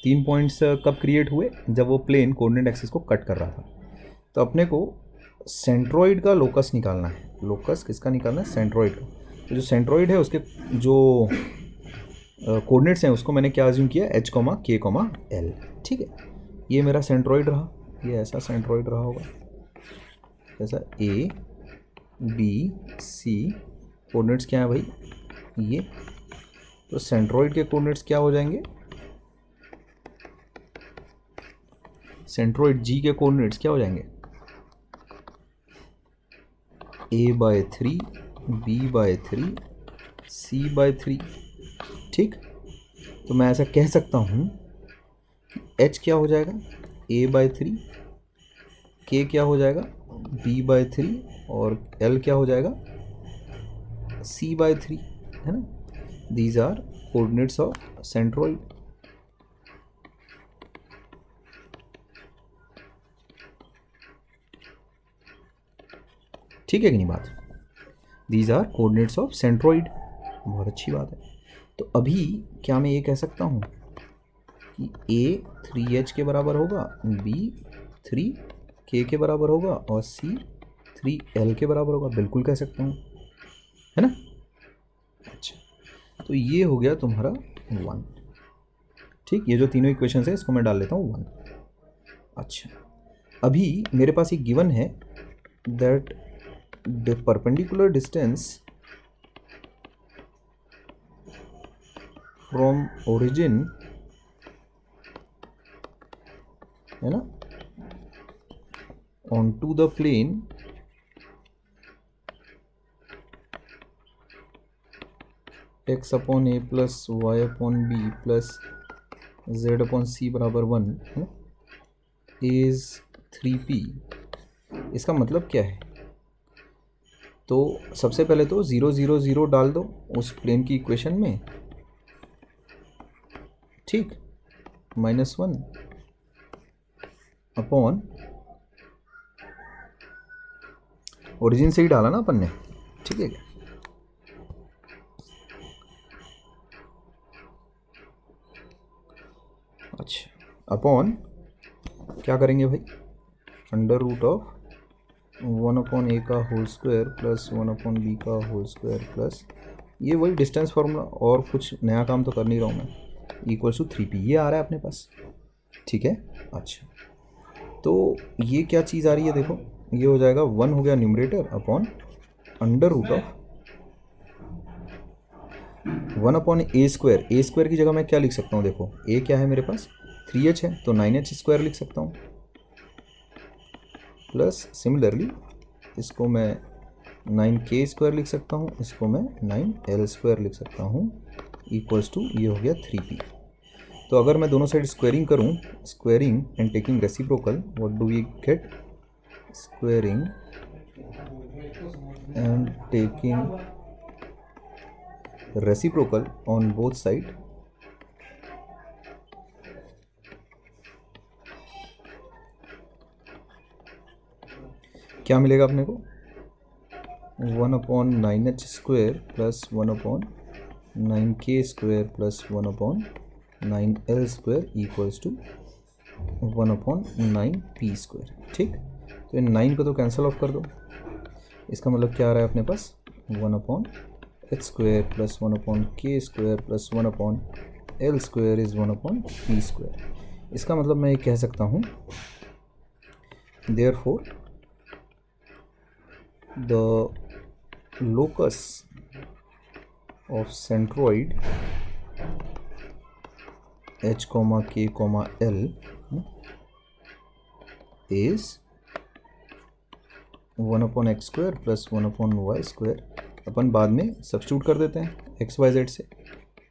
3 पॉइंट्स कब क्रिएट हुए? जब वो प्लेन कोऑर्डिनेट एक्सिस को कट कर रहा था। तो अपने को सेंट्रोइड का लोकस निकालना है। लोकस किसका निकालना है? सेंट्रोइड का। तो जो सेंट्रोइड है उसके जो कोऑर्डिनेट्स हैं उसको मैंने क्या अज्यूम किया? h, k, l, ठीक है। ये मेरा सेंट्रोइड रहा, ये ऐसा सेंट्रोइड रहा होगा, जैसा a, b, c। कोऑर्डिनेट्स क्या है भाई? ये। तो सेंट्रोइड के कोऑर्डिनेट्स क्या हो जाएंगे? सेंट्रोइड g के कोऑर्डिनेट्स क्या हो जाएंगे? a/3 b/3 c/3। ठीक, तो मैं ऐसा कह सकता हूँ h क्या हो जाएगा a/3, k क्या हो जाएगा b/3 और l क्या हो जाएगा c/3, है ना। These are coordinates of centroid. ठीक है कि नहीं बात। These are coordinates of centroid, बहुत अच्छी बात है। तो अभी क्या मैं ये कह सकता हूँ कि a 3h के बराबर होगा, b 3k के बराबर होगा और c 3l के बराबर होगा। बिल्कुल कह सकता हूँ, है ना। अच्छा, तो ये हो गया तुम्हारा 1। ठीक, ये जो तीनों इक्वेशंस है इसको मैं डाल लेता हूँ 1। अच्छा, अभी मेरे पास एक गिवन है that the perpendicular distance from origin, है ना, on to the plane x upon a plus y upon b plus z upon c बराबर 1, है ना, इज 3p। इसका मतलब क्या है? तो सबसे पहले तो 0 0 0 डाल दो उस प्लेन की इक्वेशन में। ठीक, -1 अपॉन ओरिजिन से ही डाला ना अपन ने, ठीक है क्या। अच्छा, अपॉन क्या करेंगे भाई, under root of 1 upon a का whole square plus 1 upon b का होल स्क्वायर प्लस ये वही डिस्टेंस फार्मूला, और कुछ नया काम तो कर नहीं रहा हूँ मैं, इक्वल्स टू 3p। ये आ रहा है अपने पास, ठीक है। अच्छा, तो ये क्या चीज़ आ रही है, देखो ये हो जाएगा 1 हो गया numerator upon under root of 1 upon a square. A square की जगह मैं क्या लिख सकता हूँ, देखो ए क्या है मेरे पास 3h है, तो 9h स्क्वायर लिख सकता हूँ, प्लस सिमिलरली इसको मैं 9k स्क्वायर लिख सकता हूँ, इसको मैं 9l स्क्वायर लिख सकता हूँ, इक्वल्स टू ये हो गया 3p। तो अगर मैं दोनों साइड स्क्वायरिंग करूँ, squaring and taking reciprocal, what do we get, squaring and taking reciprocal on both side, क्या मिलेगा अपने को 1 upon 9h square plus 1 upon 9k square plus 1 upon 9l square equals to 1 upon 9p square. ठीक, तो इन 9 को तो cancel of कर दो, इसका मतलब क्या आ रहा है अपने पास 1 upon h square plus 1 upon k square plus 1 upon l square is 1 upon p square. इसका मतलब मैं ये कह सकता हूँ therefore the locus of centroid h, k, l is 1 upon x square plus 1 upon y square. अपन बाद में सब्स्टिट्यूट कर देते हैं एक्स वाई जेड से,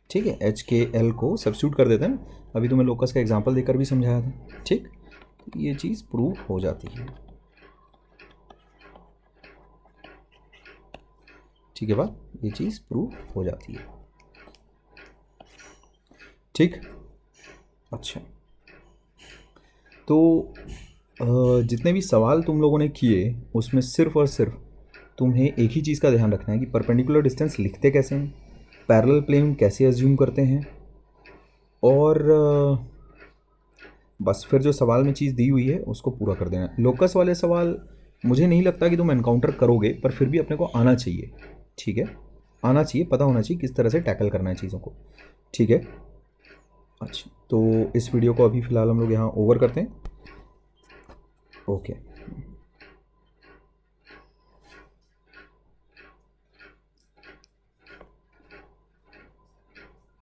ठीक है, एच के एल को सब्स्टिट्यूट कर देते हैं ना। अभी तो मैं लोकस का एग्जांपल देकर भी समझाया था, ठीक, ये चीज़ प्रूव हो जाती है, ठीक है बात, ये चीज़ प्रूव हो जाती है, ठीक। अच्छा, तो जितने भी सवाल तुम लोगों ने किए उसमें सिर्फ और सिर्फ तुम्हें एक ही चीज़ का ध्यान रखना है कि परपेंडिकुलर डिस्टेंस लिखते कैसे हैं, पैरेलल प्लेन कैसे अज्यूम करते हैं, और बस फिर जो सवाल में चीज़ दी हुई है उसको पूरा कर देना। लोकस वाले सवाल मुझे नहीं लगता कि तुम एनकाउंटर करोगे, पर फिर भी अपने को आना चाहिए, ठीक है, आना चाहिए, पता होना चाहिए किस तरह से टैकल करना है चीज़ों को, ठीक है। अच्छा, तो इस वीडियो को अभी फ़िलहाल हम लोग यहाँ ओवर करते हैं, ओके।